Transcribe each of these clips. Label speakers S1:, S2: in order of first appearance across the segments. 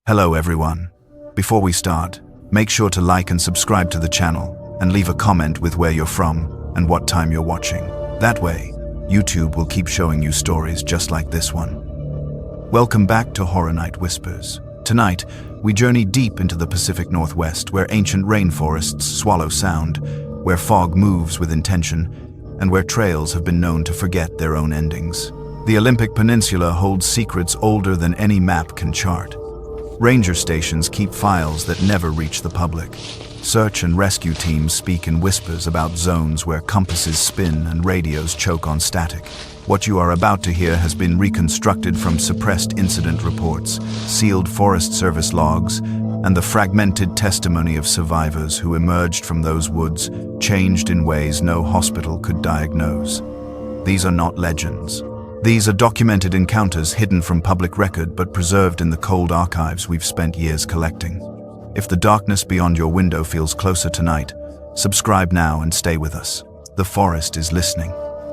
S1: Hello everyone. Before we start, make sure to like and subscribe to the channel and leave a comment with where you're from and what time you're watching. That way, YouTube will keep showing you stories just like this one. Welcome back to Horror Night Whispers. Tonight, we journey deep into the Pacific Northwest where ancient rainforests swallow sound, where fog moves with intention, and where trails have been known to forget their own endings. The Olympic Peninsula holds secrets older than any map can chart. Ranger stations keep files that never reach the public. Search and rescue teams speak in whispers about zones where compasses spin and radios choke on static. What you are about to hear has been reconstructed from suppressed incident reports, sealed Forest Service logs, and the fragmented testimony of survivors who emerged from those woods, changed in ways no hospital could diagnose. These are not legends. These are documented encounters hidden from public record but preserved in the cold archives we've spent years collecting. If the darkness beyond your window feels closer tonight, subscribe now and stay with us. The forest is listening.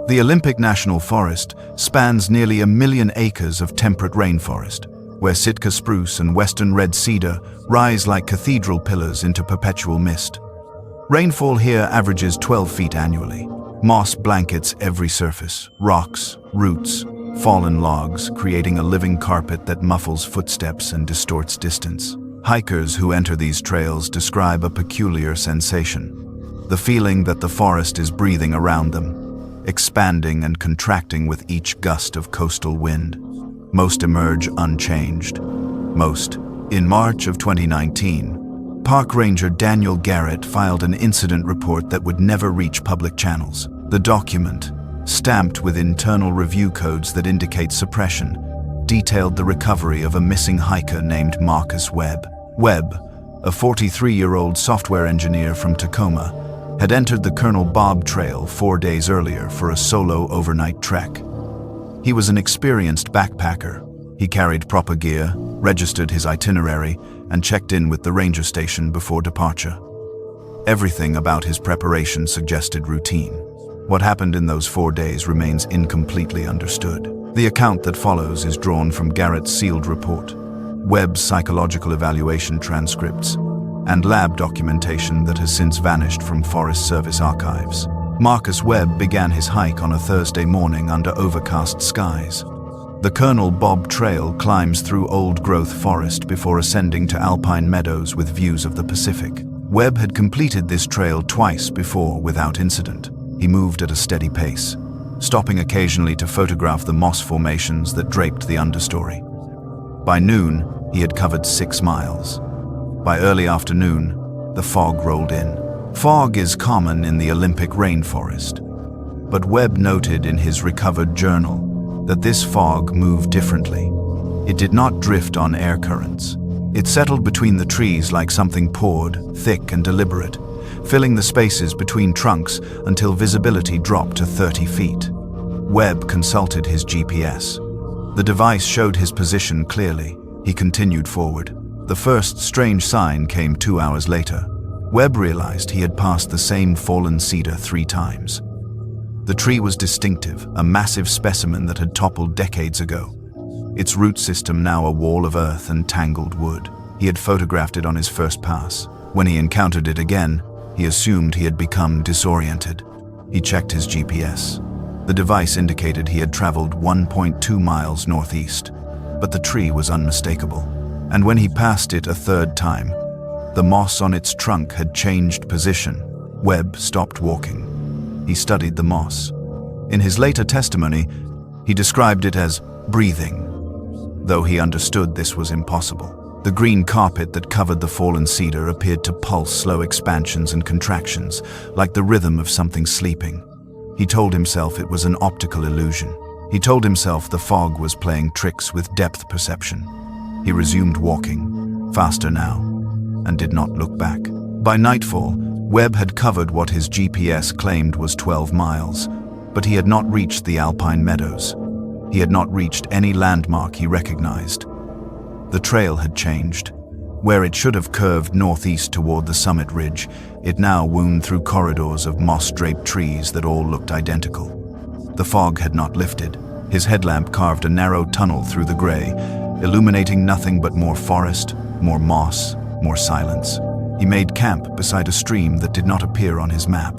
S1: The Olympic National Forest spans nearly 1 million acres of temperate rainforest, where Sitka spruce and western red cedar rise like cathedral pillars into perpetual mist. Rainfall here averages 12 feet annually. Moss blankets every surface, rocks, roots, fallen logs, creating a living carpet that muffles footsteps and distorts distance. Hikers who enter these trails describe a peculiar sensation, the feeling that the forest is breathing around them, expanding and contracting with each gust of coastal wind. Most emerge unchanged. Most. In March of 2019, Park Ranger Daniel Garrett filed an incident report that would never reach public channels. The document, stamped with internal review codes that indicate suppression, detailed the recovery of a missing hiker named Marcus Webb. Webb, a 43-year-old software engineer from Tacoma, had entered the Colonel Bob Trail 4 days earlier for a solo overnight trek. He was an experienced backpacker. He carried proper gear, registered his itinerary, and checked in with the ranger station before departure. Everything about his preparation suggested routine. What happened in those 4 days remains incompletely understood. The account that follows is drawn from Garrett's sealed report, Webb's psychological evaluation transcripts, and lab documentation that has since vanished from Forest Service archives. Marcus Webb began his hike on a Thursday morning under overcast skies. The Colonel Bob Trail climbs through old-growth forest before ascending to alpine meadows with views of the Pacific. Webb had completed this trail twice before without incident. He moved at a steady pace, stopping occasionally to photograph the moss formations that draped the understory. By noon, he had covered 6 miles. By early afternoon, the fog rolled in. Fog is common in the Olympic rainforest, but Webb noted in his recovered journal that this fog moved differently. It did not drift on air currents. It settled between the trees like something poured, thick and deliberate, filling the spaces between trunks until visibility dropped to 30 feet. Webb consulted his GPS. The device showed his position clearly. He continued forward. The first strange sign came 2 hours later. Webb realized he had passed the same fallen cedar 3 times. The tree was distinctive, a massive specimen that had toppled decades ago. Its root system now a wall of earth and tangled wood. He had photographed it on his first pass. When he encountered it again, he assumed he had become disoriented. He checked his GPS. The device indicated he had traveled 1.2 miles northeast, but the tree was unmistakable. And when he passed it a 3rd time, the moss on its trunk had changed position. Webb stopped walking. He studied the moss. In his later testimony, he described it as breathing, though he understood this was impossible. The green carpet that covered the fallen cedar appeared to pulse slow expansions and contractions, like the rhythm of something sleeping. He told himself it was an optical illusion. He told himself the fog was playing tricks with depth perception. He resumed walking, faster now, and did not look back. By nightfall, Webb had covered what his GPS claimed was 12 miles, but he had not reached the alpine meadows. He had not reached any landmark he recognized. The trail had changed. Where it should have curved northeast toward the summit ridge, it now wound through corridors of moss-draped trees that all looked identical. The fog had not lifted. His headlamp carved a narrow tunnel through the gray, illuminating nothing but more forest, more moss, more silence. He made camp beside a stream that did not appear on his map.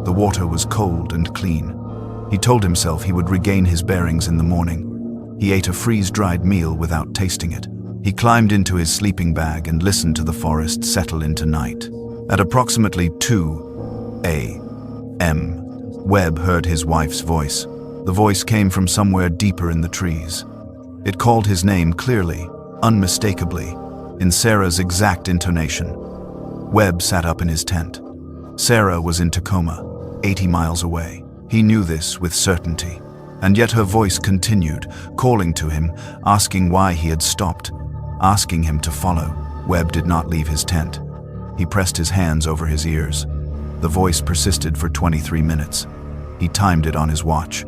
S1: The water was cold and clean. He told himself he would regain his bearings in the morning. He ate a freeze-dried meal without tasting it. He climbed into his sleeping bag and listened to the forest settle into night. At approximately 2 a.m., Webb heard his wife's voice. The voice came from somewhere deeper in the trees. It called his name clearly, unmistakably, in Sarah's exact intonation. Webb sat up in his tent. Sarah was in Tacoma, 80 miles away. He knew this with certainty. And yet her voice continued, calling to him, asking why he had stopped, asking him to follow. Webb did not leave his tent. He pressed his hands over his ears. The voice persisted for 23 minutes. He timed it on his watch.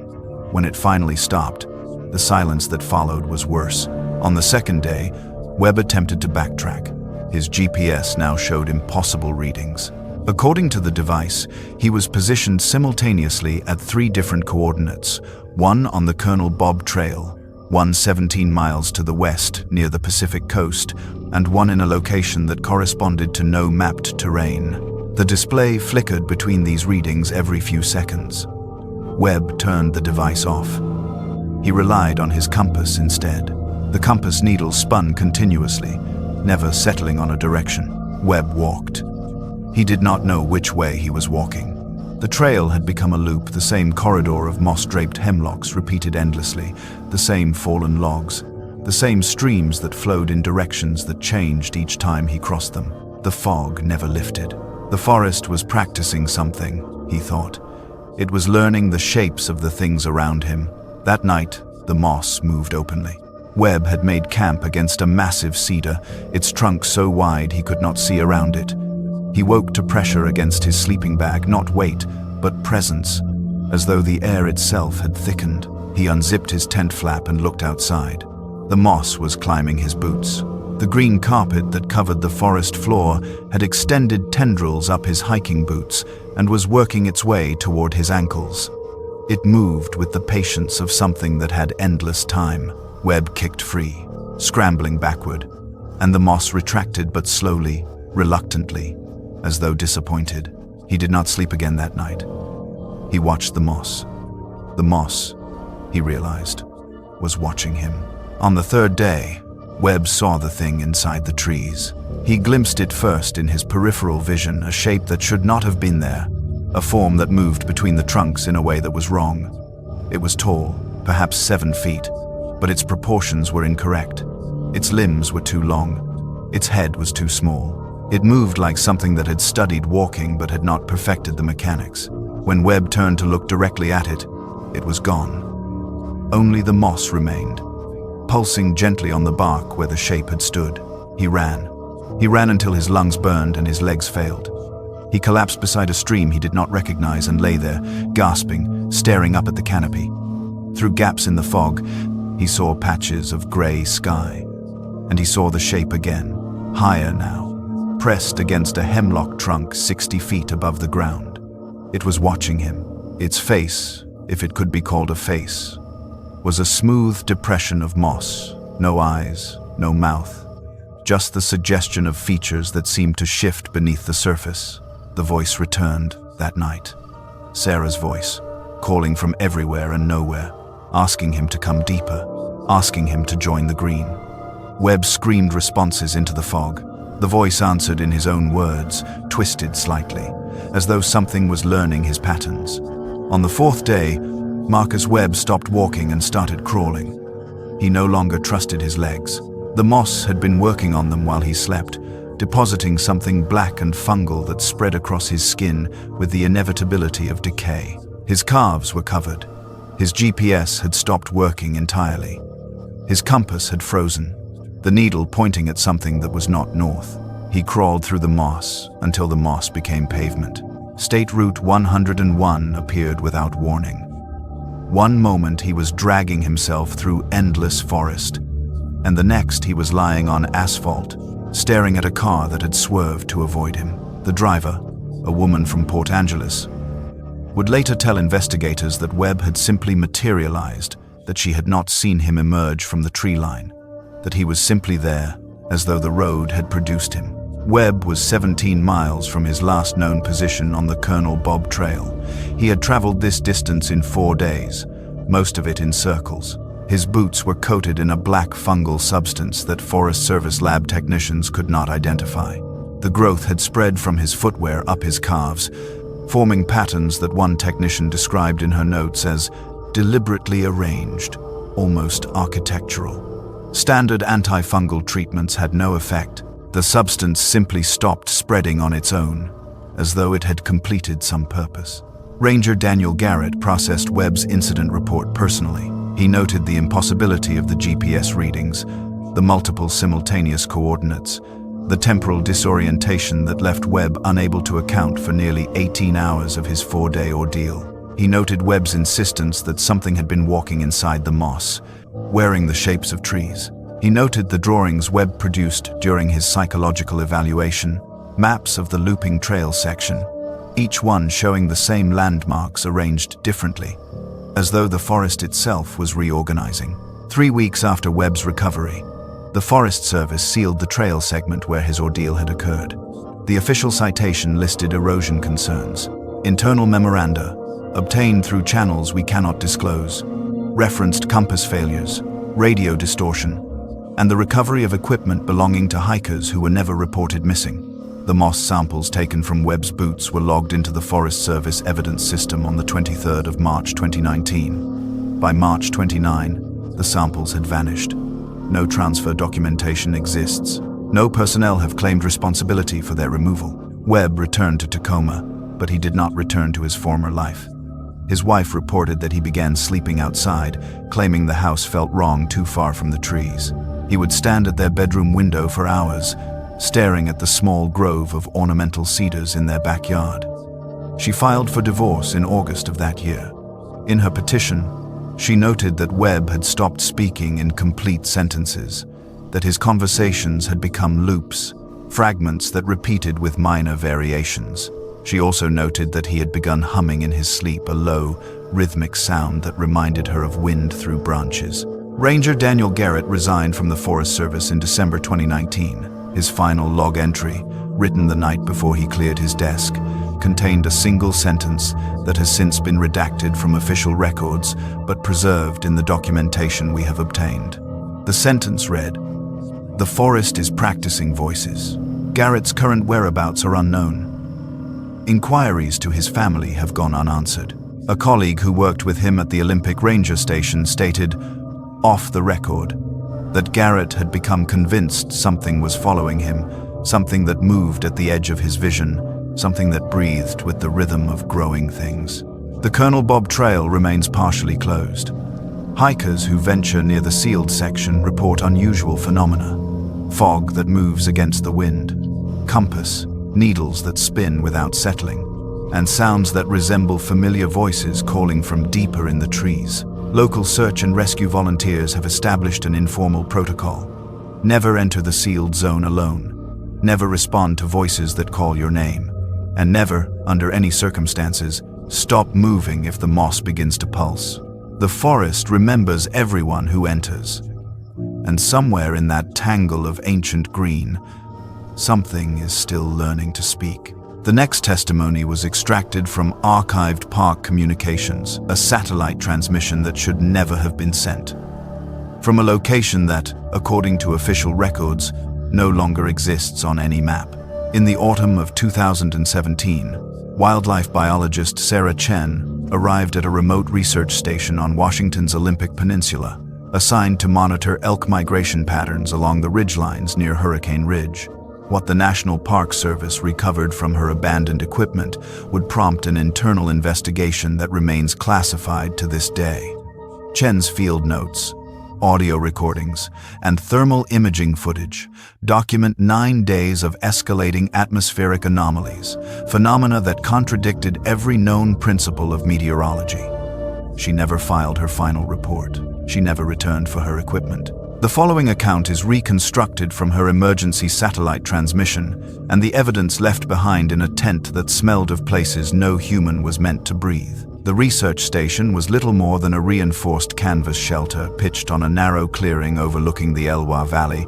S1: When it finally stopped, the silence that followed was worse. On the second day, Webb attempted to backtrack. His GPS now showed impossible readings. According to the device, he was positioned simultaneously at 3 different coordinates, one on the Colonel Bob Trail, one 17 miles to the west near the Pacific coast, and one in a location that corresponded to no mapped terrain. The display flickered between these readings every few seconds. Webb turned the device off. He relied on his compass instead. The compass needle spun continuously, never settling on a direction. Webb walked. He did not know which way he was walking. The trail had become a loop, the same corridor of moss-draped hemlocks repeated endlessly, the same fallen logs, the same streams that flowed in directions that changed each time he crossed them. The fog never lifted. The forest was practicing something, he thought. It was learning the shapes of the things around him. That night, the moss moved openly. Webb had made camp against a massive cedar, its trunk so wide he could not see around it. He woke to pressure against his sleeping bag, not weight, but presence, as though the air itself had thickened. He unzipped his tent flap and looked outside. The moss was climbing his boots. The green carpet that covered the forest floor had extended tendrils up his hiking boots and was working its way toward his ankles. It moved with the patience of something that had endless time. Webb kicked free, scrambling backward, and the moss retracted but slowly, reluctantly, as though disappointed. He did not sleep again that night. He watched the moss. The moss, he realized, was watching him. On the third day, Webb saw the thing inside the trees. He glimpsed it first in his peripheral vision, a shape that should not have been there, a form that moved between the trunks in a way that was wrong. It was tall, perhaps 7 feet, but its proportions were incorrect. Its limbs were too long. Its head was too small. It moved like something that had studied walking but had not perfected the mechanics. When Webb turned to look directly at it, it was gone. Only the moss remained, pulsing gently on the bark where the shape had stood. He ran. He ran until his lungs burned and his legs failed. He collapsed beside a stream he did not recognize and lay there, gasping, staring up at the canopy. Through gaps in the fog, he saw patches of gray sky. And he saw the shape again, higher now, pressed against a hemlock trunk 60 feet above the ground. It was watching him. Its face, if it could be called a face, was a smooth depression of moss, no eyes, no mouth, just the suggestion of features that seemed to shift beneath the surface. The voice returned that night. Sarah's voice, calling from everywhere and nowhere, asking him to come deeper, asking him to join the green. Webb screamed responses into the fog. The voice answered in his own words, twisted slightly, as though something was learning his patterns. On the 4th day, Marcus Webb stopped walking and started crawling. He no longer trusted his legs. The moss had been working on them while he slept, depositing something black and fungal that spread across his skin with the inevitability of decay. His calves were covered. His GPS had stopped working entirely. His compass had frozen, the needle pointing at something that was not north. He crawled through the moss until the moss became pavement. State Route 101 appeared without warning. One moment he was dragging himself through endless forest, and the next he was lying on asphalt, staring at a car that had swerved to avoid him. The driver, a woman from Port Angeles, would later tell investigators that Webb had simply materialized, that she had not seen him emerge from the tree line, that he was simply there, as though the road had produced him. Webb was 17 miles from his last known position on the Colonel Bob Trail. He had traveled this distance in 4 days, most of it in circles. His boots were coated in a black fungal substance that Forest Service lab technicians could not identify. The growth had spread from his footwear up his calves, forming patterns that one technician described in her notes as deliberately arranged, almost architectural. Standard antifungal treatments had no effect. The substance simply stopped spreading on its own, as though it had completed some purpose. Ranger Daniel Garrett processed Webb's incident report personally. He noted the impossibility of the GPS readings, the multiple simultaneous coordinates, the temporal disorientation that left Webb unable to account for nearly 18 hours of his 4-day ordeal. He noted Webb's insistence that something had been walking inside the moss, wearing the shapes of trees. He noted the drawings Webb produced during his psychological evaluation, maps of the looping trail section, each one showing the same landmarks arranged differently, as though the forest itself was reorganizing. 3 weeks after Webb's recovery, the Forest Service sealed the trail segment where his ordeal had occurred. The official citation listed erosion concerns, internal memoranda, obtained through channels we cannot disclose, referenced compass failures, radio distortion, and the recovery of equipment belonging to hikers who were never reported missing. The moss samples taken from Webb's boots were logged into the Forest Service evidence system on the 23rd of March 2019. By March 29, the samples had vanished. No transfer documentation exists. No personnel have claimed responsibility for their removal. Webb returned to Tacoma, but he did not return to his former life. His wife reported that he began sleeping outside, claiming the house felt wrong too far from the trees. He would stand at their bedroom window for hours, staring at the small grove of ornamental cedars in their backyard. She filed for divorce in August of that year. In her petition, she noted that Webb had stopped speaking in complete sentences, that his conversations had become loops, fragments that repeated with minor variations. She also noted that he had begun humming in his sleep a low, rhythmic sound that reminded her of wind through branches. Ranger Daniel Garrett resigned from the Forest Service in December 2019. His final log entry, written the night before he cleared his desk, contained a single sentence that has since been redacted from official records but preserved in the documentation we have obtained. The sentence read, "The forest is practicing voices. Garrett's current whereabouts are unknown. Inquiries to his family have gone unanswered." A colleague who worked with him at the Olympic Ranger Station stated, off the record, that Garrett had become convinced something was following him, something that moved at the edge of his vision, something that breathed with the rhythm of growing things. The Colonel Bob Trail remains partially closed. Hikers who venture near the sealed section report unusual phenomena: fog that moves against the wind, compass, needles that spin without settling, and sounds that resemble familiar voices calling from deeper in the trees. Local search and rescue volunteers have established an informal protocol. Never enter the sealed zone alone. Never respond to voices that call your name. And never, under any circumstances, stop moving if the moss begins to pulse. The forest remembers everyone who enters. And somewhere in that tangle of ancient green, something is still learning to speak. The next testimony was extracted from archived park communications, a satellite transmission that should never have been sent. From a location that, according to official records, no longer exists on any map. In the autumn of 2017, wildlife biologist Sarah Chen arrived at a remote research station on Washington's Olympic Peninsula, assigned to monitor elk migration patterns along the ridgelines near Hurricane Ridge. What the National Park Service recovered from her abandoned equipment would prompt an internal investigation that remains classified to this day. Chen's field notes, audio recordings, and thermal imaging footage document 9 days of escalating atmospheric anomalies, phenomena that contradicted every known principle of meteorology. She never filed her final report. She never returned for her equipment. The following account is reconstructed from her emergency satellite transmission and the evidence left behind in a tent that smelled of places no human was meant to breathe. The research station was little more than a reinforced canvas shelter pitched on a narrow clearing overlooking the Elwha Valley,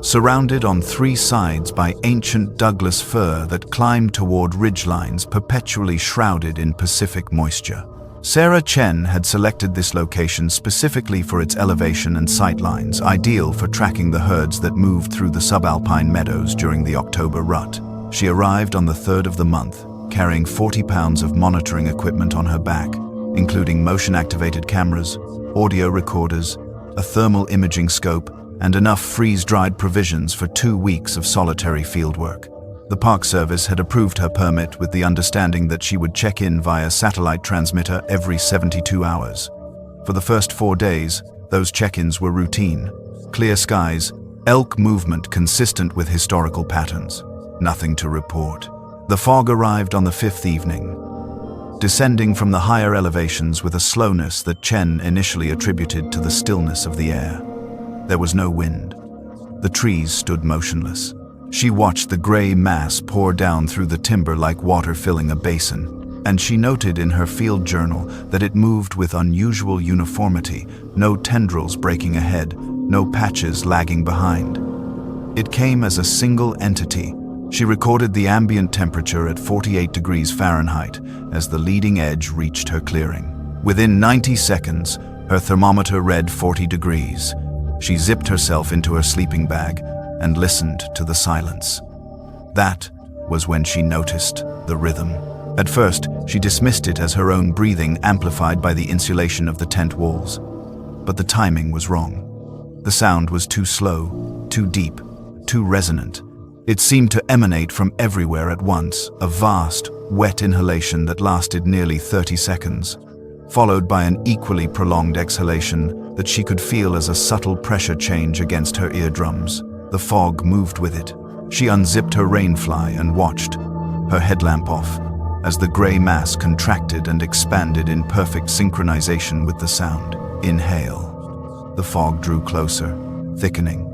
S1: surrounded on three sides by ancient Douglas fir that climbed toward ridgelines perpetually shrouded in Pacific moisture. Sarah Chen had selected this location specifically for its elevation and sightlines, ideal for tracking the herds that moved through the subalpine meadows during the October rut. She arrived on the 3rd of the month, carrying 40 pounds of monitoring equipment on her back, including motion-activated cameras, audio recorders, a thermal imaging scope, and enough freeze-dried provisions for 2 weeks of solitary fieldwork. The Park Service had approved her permit with the understanding that she would check in via satellite transmitter every 72 hours. For the first 4 days, those check-ins were routine. Clear skies, elk movement consistent with historical patterns. Nothing to report. The fog arrived on the 5th evening, descending from the higher elevations with a slowness that Chen initially attributed to the stillness of the air. There was no wind. The trees stood motionless. She watched the gray mass pour down through the timber like water filling a basin, and she noted in her field journal that it moved with unusual uniformity, no tendrils breaking ahead, no patches lagging behind. It came as a single entity. She recorded the ambient temperature at 48 degrees Fahrenheit as the leading edge reached her clearing. Within 90 seconds, her thermometer read 40 degrees. She zipped herself into her sleeping bag and listened to the silence. That was when she noticed the rhythm. At first, she dismissed it as her own breathing amplified by the insulation of the tent walls. But the timing was wrong. The sound was too slow, too deep, too resonant. It seemed to emanate from everywhere at once, a vast, wet inhalation that lasted nearly 30 seconds, followed by an equally prolonged exhalation that she could feel as a subtle pressure change against her eardrums. The fog moved with it. She unzipped her rainfly and watched, her headlamp off, as the gray mass contracted and expanded in perfect synchronization with the sound. Inhale. The fog drew closer, thickening,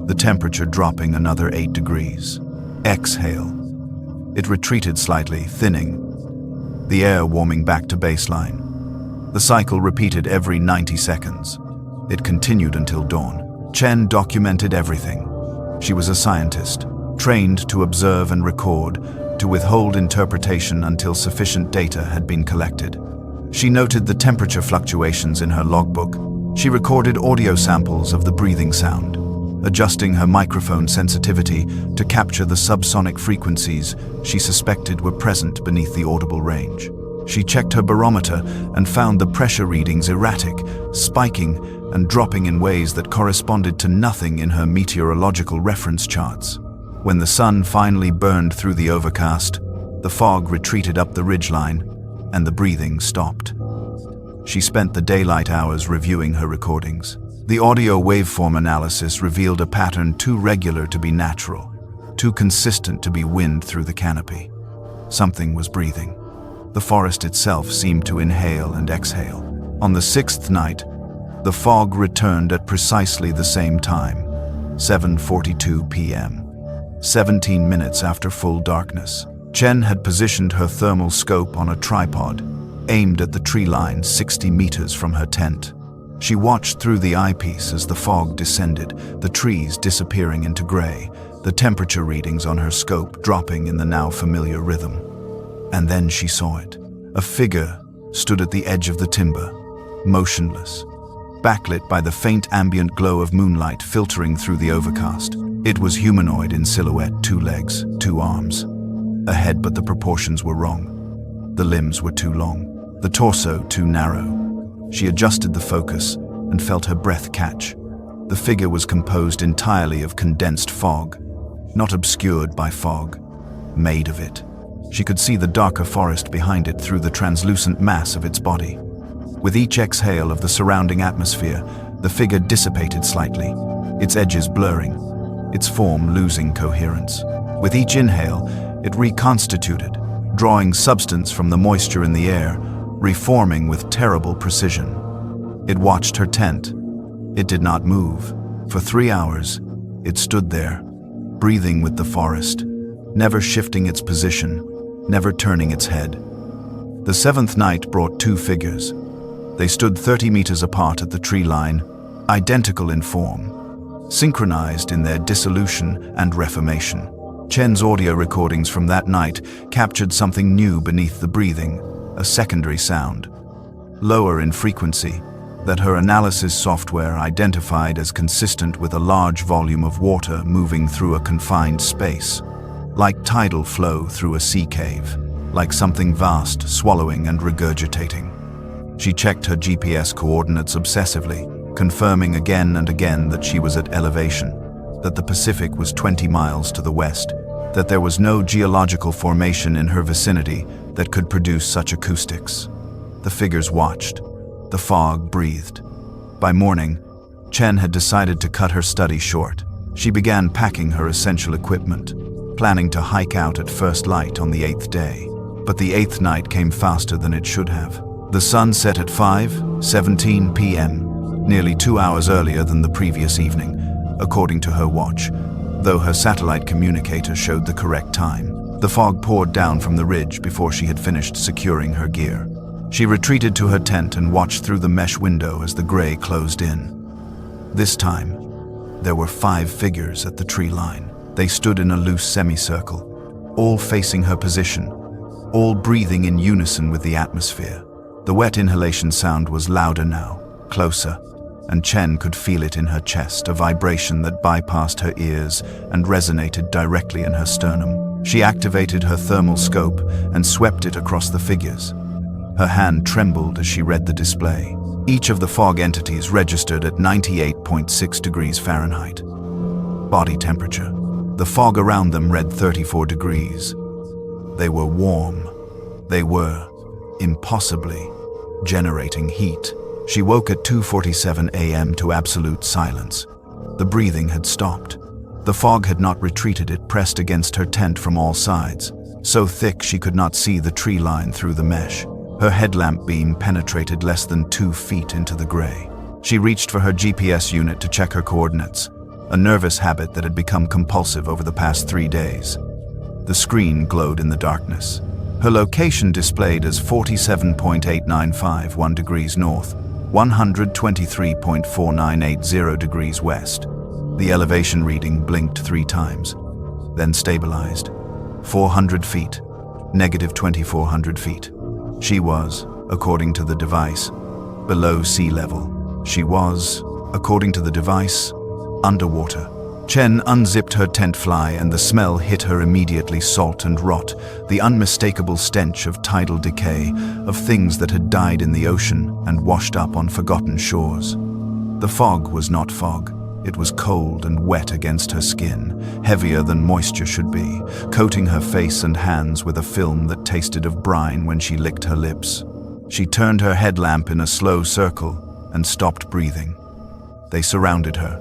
S1: the temperature dropping another 8 degrees. Exhale. It retreated slightly, thinning, the air warming back to baseline. The cycle repeated every 90 seconds. It continued until dawn. Chen documented everything. She was a scientist, trained to observe and record, to withhold interpretation until sufficient data had been collected. She noted the temperature fluctuations in her logbook. She recorded audio samples of the breathing sound, adjusting her microphone sensitivity to capture the subsonic frequencies she suspected were present beneath the audible range. She checked her barometer and found the pressure readings erratic, spiking and dropping in ways that corresponded to nothing in her meteorological reference charts. When the sun finally burned through the overcast, the fog retreated up the ridgeline, and the breathing stopped. She spent the daylight hours reviewing her recordings. The audio waveform analysis revealed a pattern too regular to be natural, too consistent to be wind through the canopy. Something was breathing. The forest itself seemed to inhale and exhale. On the 6th night, the fog returned at precisely the same time, 7:42 p.m., 17 minutes after full darkness. Chen had positioned her thermal scope on a tripod, aimed at the tree line 60 meters from her tent. She watched through the eyepiece as the fog descended, the trees disappearing into gray, the temperature readings on her scope dropping in the now familiar rhythm. And then she saw it. A figure stood at the edge of the timber, motionless, backlit by the faint ambient glow of moonlight filtering through the overcast. It was humanoid in silhouette, 2 legs, 2 arms. A head, but the proportions were wrong. The limbs were too long, the torso too narrow. She adjusted the focus and felt her breath catch. The figure was composed entirely of condensed fog, not obscured by fog, made of it. She could see the darker forest behind it through the translucent mass of its body. With each exhale of the surrounding atmosphere, the figure dissipated slightly, its edges blurring, its form losing coherence. With each inhale, it reconstituted, drawing substance from the moisture in the air, reforming with terrible precision. It watched her tent. It did not move. For 3 hours, it stood there, breathing with the forest, never shifting its position, never turning its head. The seventh night brought two figures. They stood 30 meters apart at the tree line, identical in form, synchronized in their dissolution and reformation. Chen's audio recordings from that night captured something new beneath the breathing, a secondary sound, lower in frequency, that her analysis software identified as consistent with a large volume of water moving through a confined space, like tidal flow through a sea cave, like something vast swallowing and regurgitating. She checked her GPS coordinates obsessively, confirming again and again that she was at elevation, that the Pacific was 20 miles to the west, that there was no geological formation in her vicinity that could produce such acoustics. The figures watched. The fog breathed. By morning, Chen had decided to cut her study short. She began packing her essential equipment, planning to hike out at first light on the 8th day. But the 8th night came faster than it should have. The sun set at 5:17 p.m., nearly 2 hours earlier than the previous evening, according to her watch, though her satellite communicator showed the correct time. The fog poured down from the ridge before she had finished securing her gear. She retreated to her tent and watched through the mesh window as the gray closed in. This time, there were 5 figures at the tree line. They stood in a loose semicircle, all facing her position, all breathing in unison with the atmosphere. The wet inhalation sound was louder now, closer, and Chen could feel it in her chest, a vibration that bypassed her ears and resonated directly in her sternum. She activated her thermal scope and swept it across the figures. Her hand trembled as she read the display. Each of the fog entities registered at 98.6 degrees Fahrenheit. Body temperature. The fog around them read 34 degrees. They were warm. They were, impossibly, generating heat. She woke at 2:47 a.m. to absolute silence. The breathing had stopped. The fog had not retreated. It pressed against her tent from all sides, so thick she could not see the tree line through the mesh. Her headlamp beam penetrated less than 2 feet into the gray. She reached for her GPS unit to check her coordinates, a nervous habit that had become compulsive over the past 3 days. The screen glowed in the darkness. Her location displayed as 47.8951 degrees north, 123.4980 degrees west. The elevation reading blinked 3 times, then stabilized. 400 feet, negative 2,400 feet. She was, according to the device, below sea level. She was, according to the device, underwater. Chen unzipped her tent fly and the smell hit her immediately, salt and rot, the unmistakable stench of tidal decay, of things that had died in the ocean and washed up on forgotten shores. The fog was not fog. It was cold and wet against her skin, heavier than moisture should be, coating her face and hands with a film that tasted of brine when she licked her lips. She turned her headlamp in a slow circle and stopped breathing. They surrounded her.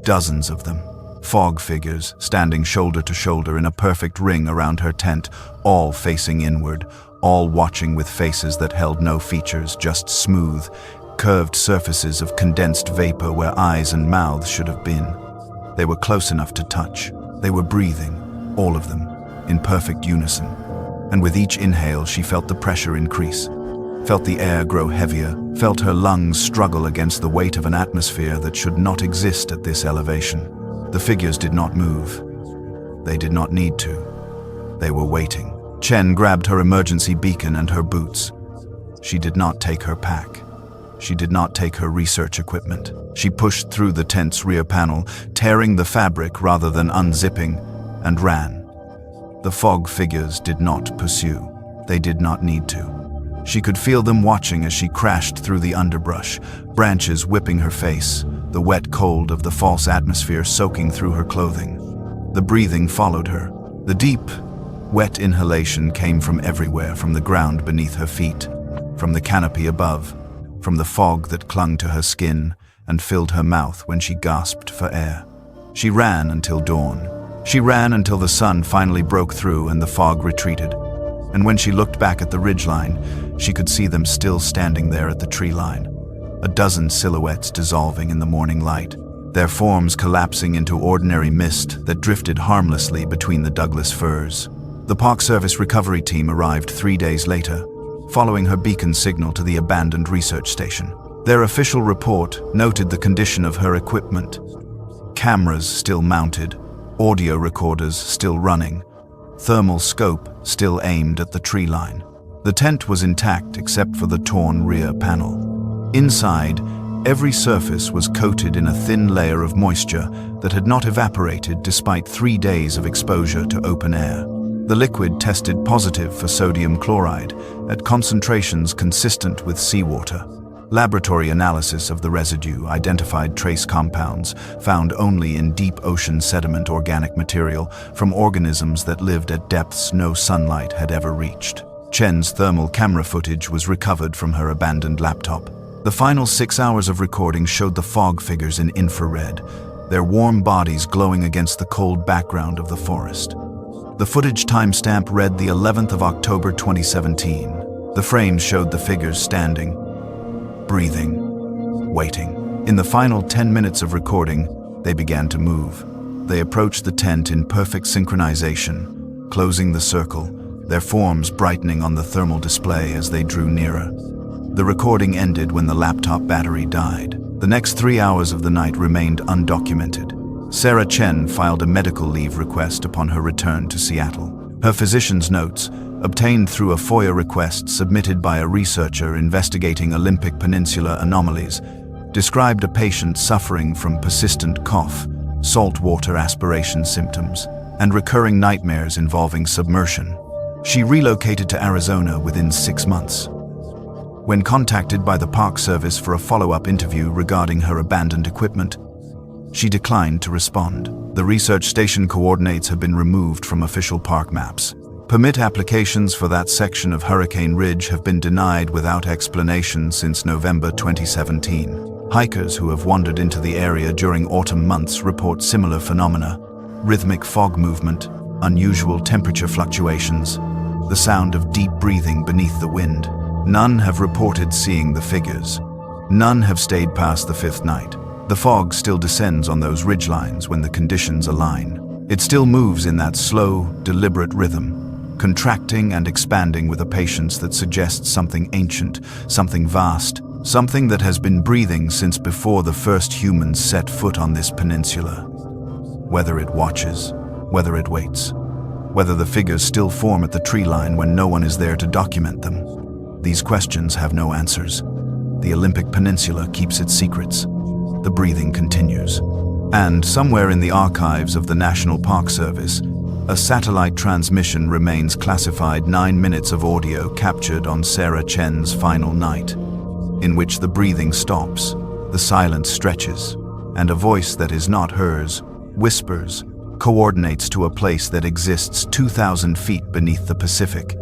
S1: Dozens of them. Fog figures standing shoulder to shoulder in a perfect ring around her tent, all facing inward, all watching with faces that held no features, just smooth, curved surfaces of condensed vapor where eyes and mouths should have been. They were close enough to touch. They were breathing, all of them, in perfect unison. And with each inhale, she felt the pressure increase, felt the air grow heavier, felt her lungs struggle against the weight of an atmosphere that should not exist at this elevation. The figures did not move. They did not need to. They were waiting. Chen grabbed her emergency beacon and her boots. She did not take her pack. She did not take her research equipment. She pushed through the tent's rear panel, tearing the fabric rather than unzipping, and ran. The fog figures did not pursue. They did not need to. She could feel them watching as she crashed through the underbrush, branches whipping her face, the wet cold of the false atmosphere soaking through her clothing. The breathing followed her. The deep, wet inhalation came from everywhere, from the ground beneath her feet, from the canopy above, from the fog that clung to her skin and filled her mouth when she gasped for air. She ran until dawn. She ran until the sun finally broke through and the fog retreated. And when she looked back at the ridgeline, she could see them still standing there at the tree line, a dozen silhouettes dissolving in the morning light, their forms collapsing into ordinary mist that drifted harmlessly between the Douglas firs. The Park Service recovery team arrived 3 days later, following her beacon signal to the abandoned research station. Their official report noted the condition of her equipment. Cameras still mounted, audio recorders still running, thermal scope still aimed at the tree line. The tent was intact except for the torn rear panel. Inside, every surface was coated in a thin layer of moisture that had not evaporated despite 3 days of exposure to open air. The liquid tested positive for sodium chloride at concentrations consistent with seawater. Laboratory analysis of the residue identified trace compounds found only in deep ocean sediment organic material from organisms that lived at depths no sunlight had ever reached. Chen's thermal camera footage was recovered from her abandoned laptop. The final 6 hours of recording showed the fog figures in infrared, their warm bodies glowing against the cold background of the forest. The footage timestamp read the 11th of October 2017. The frames showed the figures standing, breathing, waiting. In the final 10 minutes of recording, they began to move. They approached the tent in perfect synchronization, closing the circle, their forms brightening on the thermal display as they drew nearer. The recording ended when the laptop battery died. The next 3 hours of the night remained undocumented. Sarah Chen filed a medical leave request upon her return to Seattle. Her physician's notes, obtained through a FOIA request submitted by a researcher investigating Olympic Peninsula anomalies, described a patient suffering from persistent cough, saltwater aspiration symptoms, and recurring nightmares involving submersion. She relocated to Arizona within 6 months. When contacted by the Park Service for a follow-up interview regarding her abandoned equipment, she declined to respond. The research station coordinates have been removed from official park maps. Permit applications for that section of Hurricane Ridge have been denied without explanation since November 2017. Hikers who have wandered into the area during autumn months report similar phenomena: rhythmic fog movement, unusual temperature fluctuations, the sound of deep breathing beneath the wind. None have reported seeing the figures. None have stayed past the 5th night. The fog still descends on those ridgelines when the conditions align. It still moves in that slow, deliberate rhythm, contracting and expanding with a patience that suggests something ancient, something vast, something that has been breathing since before the first humans set foot on this peninsula. Whether it watches, whether it waits, whether the figures still form at the tree line when no one is there to document them, these questions have no answers. The Olympic Peninsula keeps its secrets. The breathing continues. And somewhere in the archives of the National Park Service, a satellite transmission remains classified 9 minutes of audio captured on Sarah Chen's final night, in which the breathing stops, the silence stretches, and a voice that is not hers, whispers, coordinates to a place that exists 2,000 feet beneath the Pacific,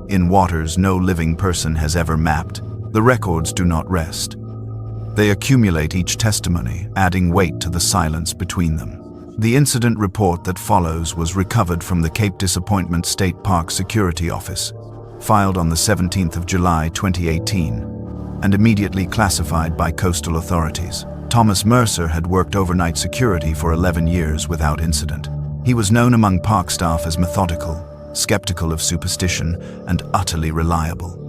S1: in waters no living person has ever mapped. The records do not rest. They accumulate each testimony, adding weight to the silence between them. The incident report that follows was recovered from the Cape Disappointment State Park Security Office, filed on the 17th of July 2018, and immediately classified by coastal authorities. Thomas Mercer had worked overnight security for 11 years without incident. He was known among park staff as methodical, skeptical of superstition, and utterly reliable.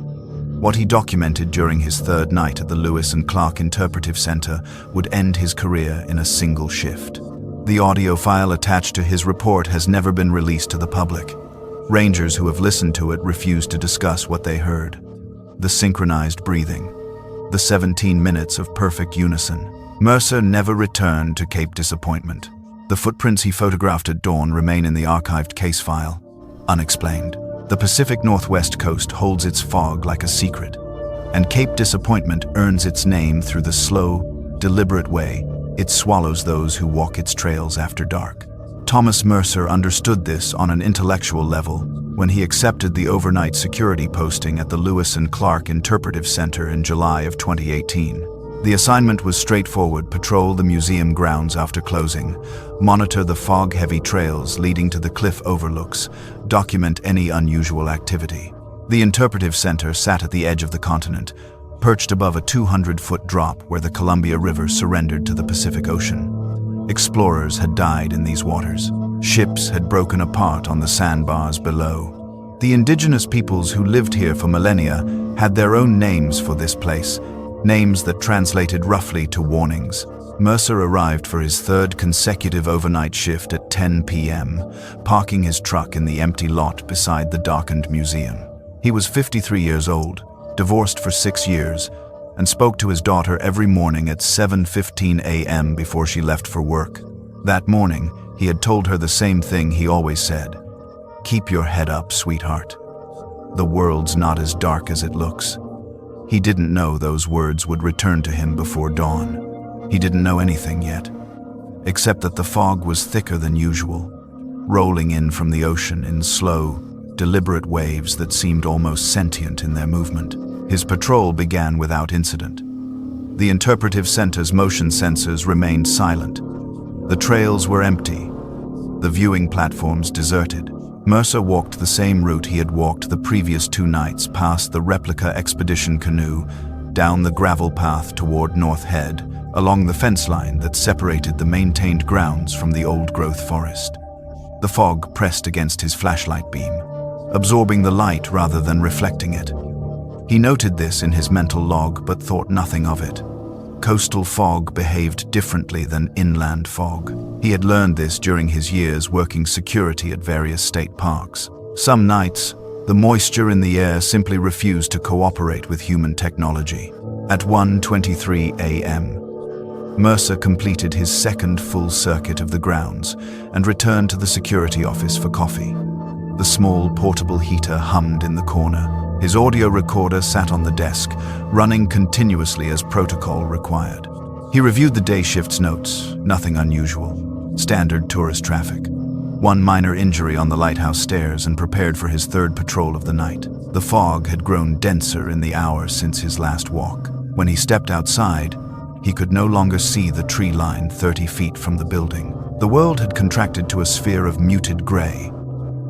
S1: What he documented during his 3rd night at the Lewis and Clark Interpretive Center would end his career in a single shift. The audio file attached to his report has never been released to the public. Rangers who have listened to it refuse to discuss what they heard. The synchronized breathing. The 17 minutes of perfect unison. Mercer never returned to Cape Disappointment. The footprints he photographed at dawn remain in the archived case file, unexplained. The Pacific Northwest coast holds its fog like a secret, and Cape Disappointment earns its name through the slow, deliberate way it swallows those who walk its trails after dark. Thomas Mercer understood this on an intellectual level when he accepted the overnight security posting at the Lewis and Clark Interpretive Center in July of 2018. The assignment was straightforward: patrol the museum grounds after closing, monitor the fog-heavy trails leading to the cliff overlooks, document any unusual activity. The interpretive center sat at the edge of the continent, perched above a 200-foot drop where the Columbia River surrendered to the Pacific Ocean. Explorers had died in these waters. Ships had broken apart on the sandbars below. The indigenous peoples who lived here for millennia had their own names for this place, names that translated roughly to warnings. Mercer arrived for his third consecutive overnight shift at 10 p.m., parking his truck in the empty lot beside the darkened museum. He was 53 years old, divorced for 6 years, and spoke to his daughter every morning at 7:15 a.m. before she left for work. That morning, he had told her the same thing he always said: "Keep your head up, sweetheart. The world's not as dark as it looks." He didn't know those words would return to him before dawn. He didn't know anything yet, except that the fog was thicker than usual, rolling in from the ocean in slow, deliberate waves that seemed almost sentient in their movement. His patrol began without incident. The interpretive center's motion sensors remained silent. The trails were empty, the viewing platforms deserted. Mercer walked the same route he had walked the previous 2 nights, past the replica expedition canoe, down the gravel path toward North Head, along the fence line that separated the maintained grounds from the old-growth forest. The fog pressed against his flashlight beam, absorbing the light rather than reflecting it. He noted this in his mental log but thought nothing of it. Coastal fog behaved differently than inland fog. He had learned this during his years working security at various state parks. Some nights, the moisture in the air simply refused to cooperate with human technology. At 1:23 a.m., Mercer completed his second full circuit of the grounds and returned to the security office for coffee. The small portable heater hummed in the corner. His audio recorder sat on the desk, running continuously as protocol required. He reviewed the day shift's notes, nothing unusual. Standard tourist traffic. One minor injury on the lighthouse stairs, and prepared for his third patrol of the night. The fog had grown denser in the hours since his last walk. When he stepped outside, he could no longer see the tree line 30 feet from the building. The world had contracted to a sphere of muted gray,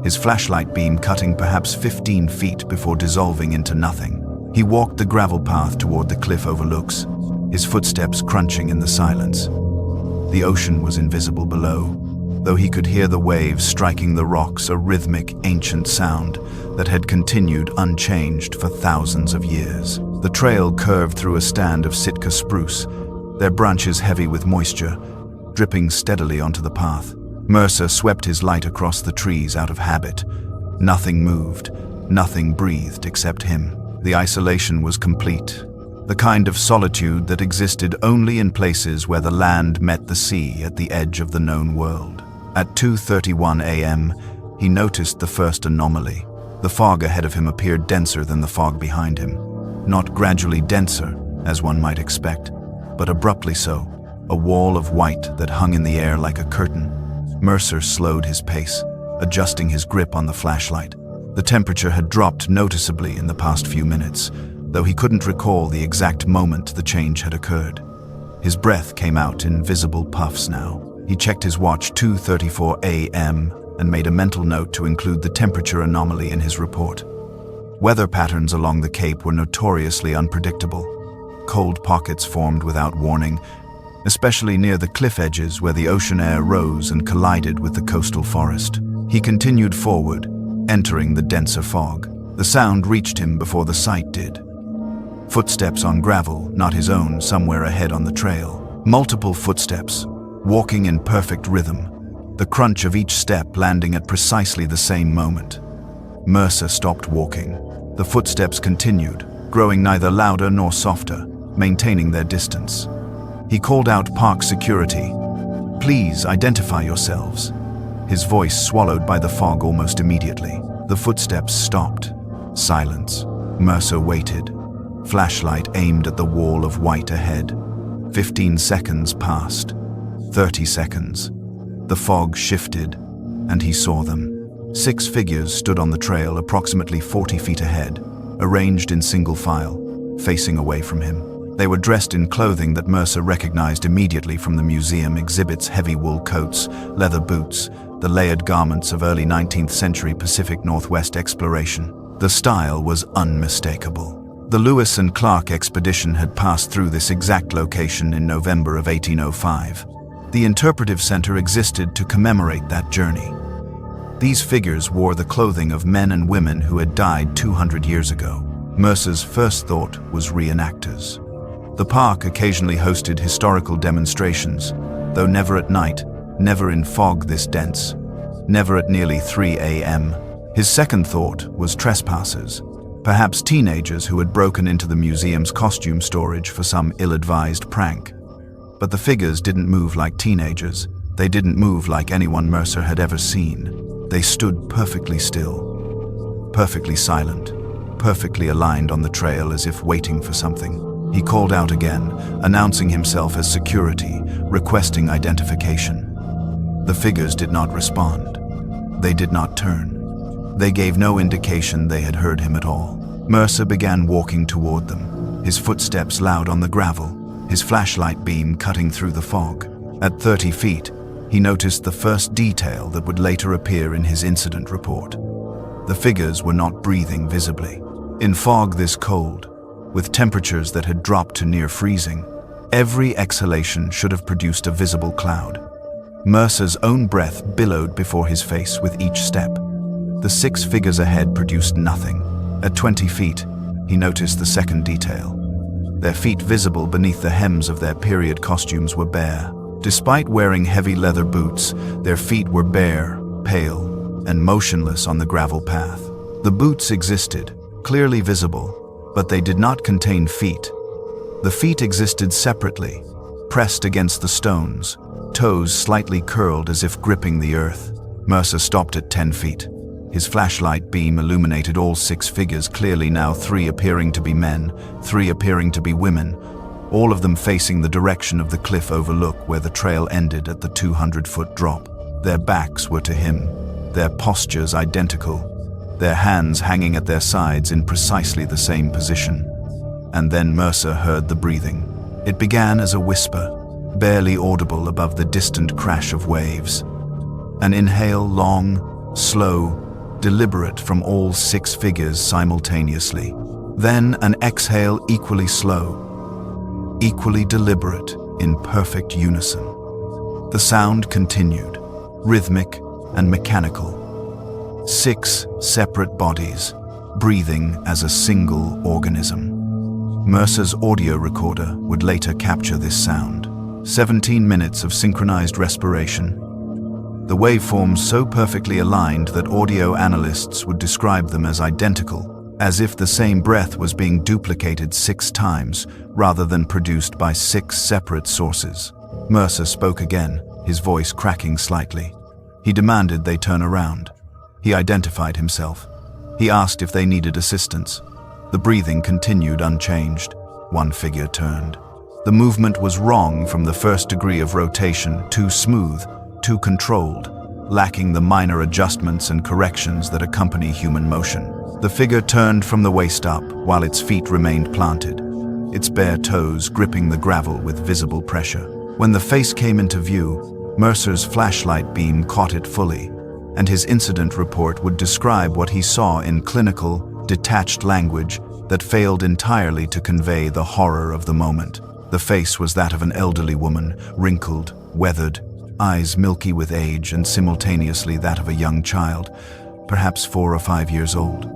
S1: his flashlight beam cutting perhaps 15 feet before dissolving into nothing. He walked the gravel path toward the cliff overlooks, his footsteps crunching in the silence. The ocean was invisible below, though he could hear the waves striking the rocks, a rhythmic, ancient sound that had continued unchanged for thousands of years. The trail curved through a stand of Sitka spruce, their branches heavy with moisture, dripping steadily onto the path. Mercer swept his light across the trees out of habit. Nothing moved, nothing breathed except him. The isolation was complete, the kind of solitude that existed only in places where the land met the sea at the edge of the known world. At 2:31 a.m., he noticed the first anomaly. The fog ahead of him appeared denser than the fog behind him. Not gradually denser, as one might expect, but abruptly so, a wall of white that hung in the air like a curtain. Mercer slowed his pace, adjusting his grip on the flashlight. The temperature had dropped noticeably in the past few minutes, though he couldn't recall the exact moment the change had occurred. His breath came out in visible puffs now. He checked his watch, 2:34 a.m., and made a mental note to include the temperature anomaly in his report. Weather patterns along the Cape were notoriously unpredictable. Cold pockets formed without warning, especially near the cliff edges where the ocean air rose and collided with the coastal forest. He continued forward, entering the denser fog. The sound reached him before the sight did. Footsteps on gravel, not his own, somewhere ahead on the trail. Multiple footsteps, walking in perfect rhythm, the crunch of each step landing at precisely the same moment. Mercer stopped walking. The footsteps continued, growing neither louder nor softer, maintaining their distance. He called out park security. "Please identify yourselves." His voice swallowed by the fog almost immediately. The footsteps stopped. Silence. Mercer waited, flashlight aimed at the wall of white ahead. 15 seconds passed. 30 seconds. The fog shifted, and he saw them. 6 figures stood on the trail approximately 40 feet ahead, arranged in single file, facing away from him. They were dressed in clothing that Mercer recognized immediately from the museum exhibit's heavy wool coats, leather boots, the layered garments of early 19th century Pacific Northwest exploration. The style was unmistakable. The Lewis and Clark expedition had passed through this exact location in November of 1805. The interpretive center existed to commemorate that journey. These figures wore the clothing of men and women who had died 200 years ago. Mercer's first thought was reenactors. The park occasionally hosted historical demonstrations, though never at night, never in fog this dense, never at nearly 3 a.m. His second thought was trespassers, perhaps teenagers who had broken into the museum's costume storage for some ill-advised prank. But the figures didn't move like teenagers. They didn't move like anyone Mercer had ever seen. They stood perfectly still, perfectly silent, perfectly aligned on the trail as if waiting for something. He called out again, announcing himself as security, requesting identification. The figures did not respond. They did not turn. They gave no indication they had heard him at all. Mercer began walking toward them, his footsteps loud on the gravel, his flashlight beam cutting through the fog. At 30 feet, he noticed the first detail that would later appear in his incident report. The figures were not breathing visibly. In fog this cold, with temperatures that had dropped to near freezing, every exhalation should have produced a visible cloud. Mercer's own breath billowed before his face with each step. The 6 figures ahead produced nothing. At 20 feet, he noticed the second detail. Their feet visible beneath the hems of their period costumes were bare. Despite wearing heavy leather boots, their feet were bare, pale, and motionless on the gravel path. The boots existed, clearly visible, but they did not contain feet. The feet existed separately, pressed against the stones, toes slightly curled as if gripping the earth. Mercer stopped at 10 feet. His flashlight beam illuminated all 6 figures clearly now, 3 appearing to be men, 3 appearing to be women, all of them facing the direction of the cliff overlook where the trail ended at the 200-foot drop. Their backs were to him, their postures identical, their hands hanging at their sides in precisely the same position. And then Mercer heard the breathing. It began as a whisper, barely audible above the distant crash of waves. An inhale, long, slow, deliberate from all 6 figures simultaneously. Then an exhale equally slow, equally deliberate, in perfect unison. The sound continued, rhythmic and mechanical. 6 separate bodies, breathing as a single organism. Mercer's audio recorder would later capture this sound. 17 minutes of synchronized respiration. The waveforms so perfectly aligned that audio analysts would describe them as identical, as if the same breath was being duplicated 6 times rather than produced by 6 separate sources. Mercer spoke again, his voice cracking slightly. He demanded they turn around. He identified himself. He asked if they needed assistance. The breathing continued unchanged. 1 figure turned. The movement was wrong from the first degree of rotation, too smooth, too controlled, lacking the minor adjustments and corrections that accompany human motion. The figure turned from the waist up while its feet remained planted, its bare toes gripping the gravel with visible pressure. When the face came into view, Mercer's flashlight beam caught it fully, and his incident report would describe what he saw in clinical, detached language that failed entirely to convey the horror of the moment. The face was that of an elderly woman, wrinkled, weathered, eyes milky with age, and simultaneously that of a young child, perhaps 4 or 5 years old.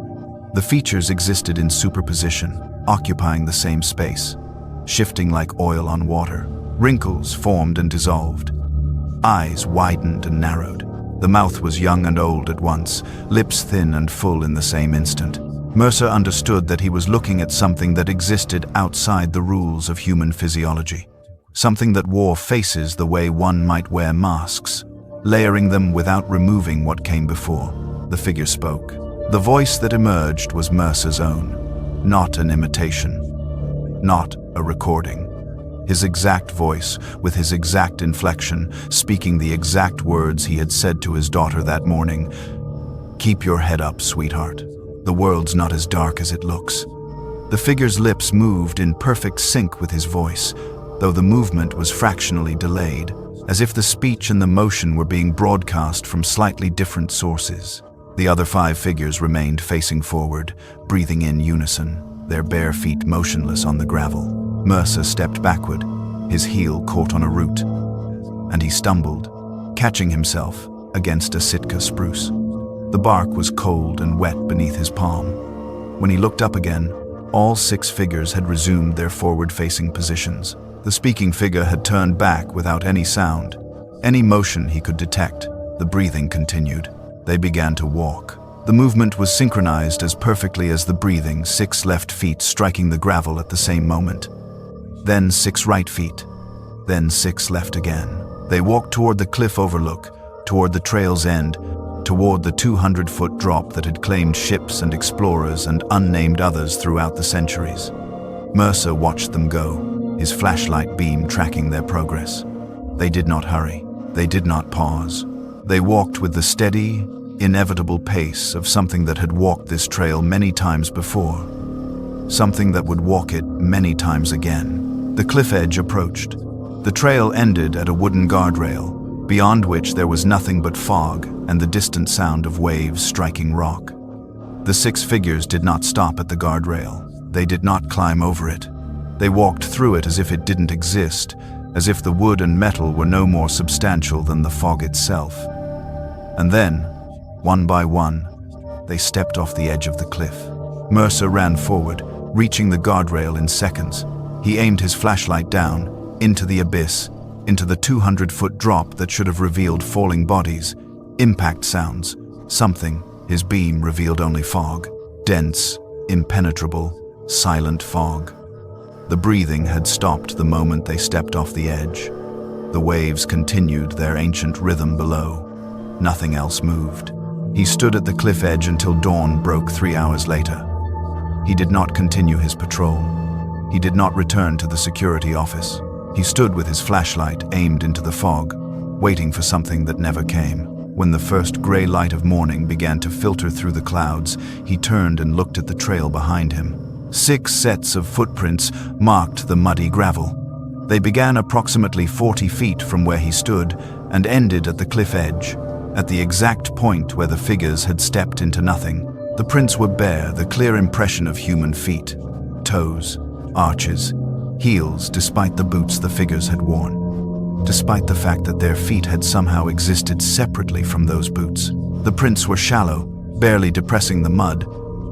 S1: The features existed in superposition, occupying the same space, shifting like oil on water. Wrinkles formed and dissolved. Eyes widened and narrowed. The mouth was young and old at once, lips thin and full in the same instant. Mercer understood that he was looking at something that existed outside the rules of human physiology. Something that wore faces the way one might wear masks, layering them without removing what came before. The figure spoke. The voice that emerged was Mercer's own, not an imitation, not a recording. His exact voice, with his exact inflection, speaking the exact words he had said to his daughter that morning. "Keep your head up, sweetheart. The world's not as dark as it looks." The figure's lips moved in perfect sync with his voice, though the movement was fractionally delayed, as if the speech and the motion were being broadcast from slightly different sources. The other 5 figures remained facing forward, breathing in unison, their bare feet motionless on the gravel. Mercer stepped backward, his heel caught on a root, and he stumbled, catching himself against a Sitka spruce. The bark was cold and wet beneath his palm. When he looked up again, all 6 figures had resumed their forward-facing positions. The speaking figure had turned back without any sound, any motion he could detect. The breathing continued. They began to walk. The movement was synchronized as perfectly as the breathing, 6 left feet striking the gravel at the same moment. Then 6 right feet. Then 6 left again. They walked toward the cliff overlook, toward the trail's end, toward the 200-foot drop that had claimed ships and explorers and unnamed others throughout the centuries. Mercer watched them go, his flashlight beam tracking their progress. They did not hurry. They did not pause. They walked with the steady, inevitable pace of something that had walked this trail many times before. Something that would walk it many times again. The cliff edge approached. The trail ended at a wooden guardrail, beyond which there was nothing but fog and the distant sound of waves striking rock. The 6 figures did not stop at the guardrail. They did not climb over it. They walked through it as if it didn't exist, as if the wood and metal were no more substantial than the fog itself. And then, one by one, they stepped off the edge of the cliff. Mercer ran forward, reaching the guardrail in seconds. He aimed his flashlight down, into the abyss, into the 200-foot drop that should have revealed falling bodies, impact sounds, something. His beam revealed only fog, dense, impenetrable, silent fog. The breathing had stopped the moment they stepped off the edge. The waves continued their ancient rhythm below. Nothing else moved. He stood at the cliff edge until dawn broke 3 hours later. He did not continue his patrol. He did not return to the security office. He stood with his flashlight aimed into the fog, waiting for something that never came. When the first gray light of morning began to filter through the clouds, he turned and looked at the trail behind him. 6 sets of footprints marked the muddy gravel. They began approximately 40 feet from where he stood and ended at the cliff edge, at the exact point where the figures had stepped into nothing. The prints were bare, the clear impression of human feet, toes, arches, heels, despite the boots the figures had worn. Despite the fact that their feet had somehow existed separately from those boots. The prints were shallow, barely depressing the mud,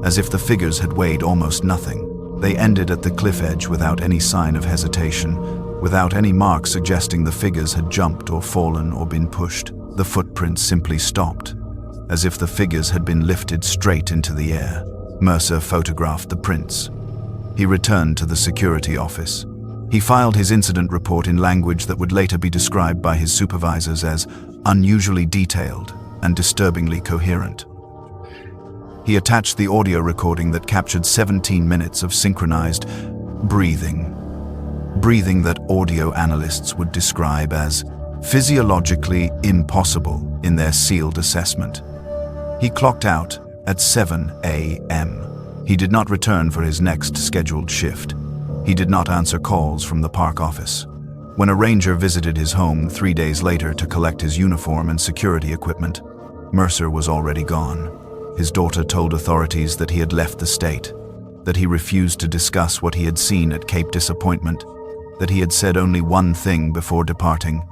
S1: as if the figures had weighed almost nothing. They ended at the cliff edge without any sign of hesitation, without any mark suggesting the figures had jumped or fallen or been pushed. The footprints simply stopped, as if the figures had been lifted straight into the air. Mercer photographed the prints. He returned to the security office. He filed his incident report in language that would later be described by his supervisors as unusually detailed and disturbingly coherent. He attached the audio recording that captured 17 minutes of synchronized breathing that audio analysts would describe as physiologically impossible in their sealed assessment. He clocked out at 7 a.m. He did not return for his next scheduled shift. He did not answer calls from the park office. When a ranger visited his home 3 days later to collect his uniform and security equipment, Mercer was already gone. His daughter told authorities that he had left the state, that he refused to discuss what he had seen at Cape Disappointment, that he had said only one thing before departing: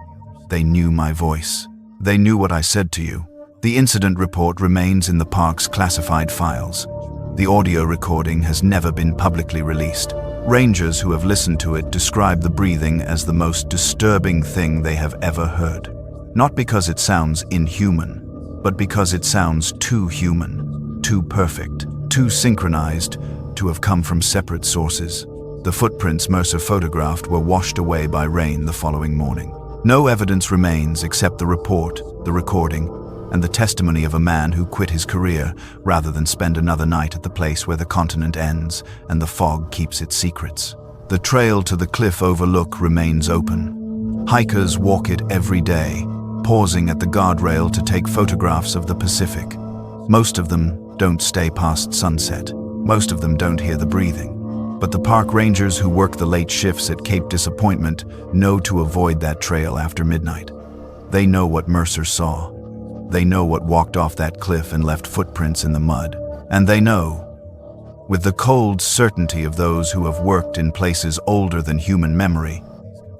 S1: "They knew my voice. They knew what I said to you." The incident report remains in the park's classified files. The audio recording has never been publicly released. Rangers who have listened to it describe the breathing as the most disturbing thing they have ever heard. Not because it sounds inhuman, but because it sounds too human, too perfect, too synchronized to have come from separate sources. The footprints Mercer photographed were washed away by rain the following morning. No evidence remains except the report, the recording, and the testimony of a man who quit his career rather than spend another night at the place where the continent ends and the fog keeps its secrets. The trail to the cliff overlook remains open. Hikers walk it every day, pausing at the guardrail to take photographs of the Pacific. Most of them don't stay past sunset. Most of them don't hear the breathing. But the park rangers who work the late shifts at Cape Disappointment know to avoid that trail after midnight. They know what Mercer saw. They know what walked off that cliff and left footprints in the mud. And they know, with the cold certainty of those who have worked in places older than human memory,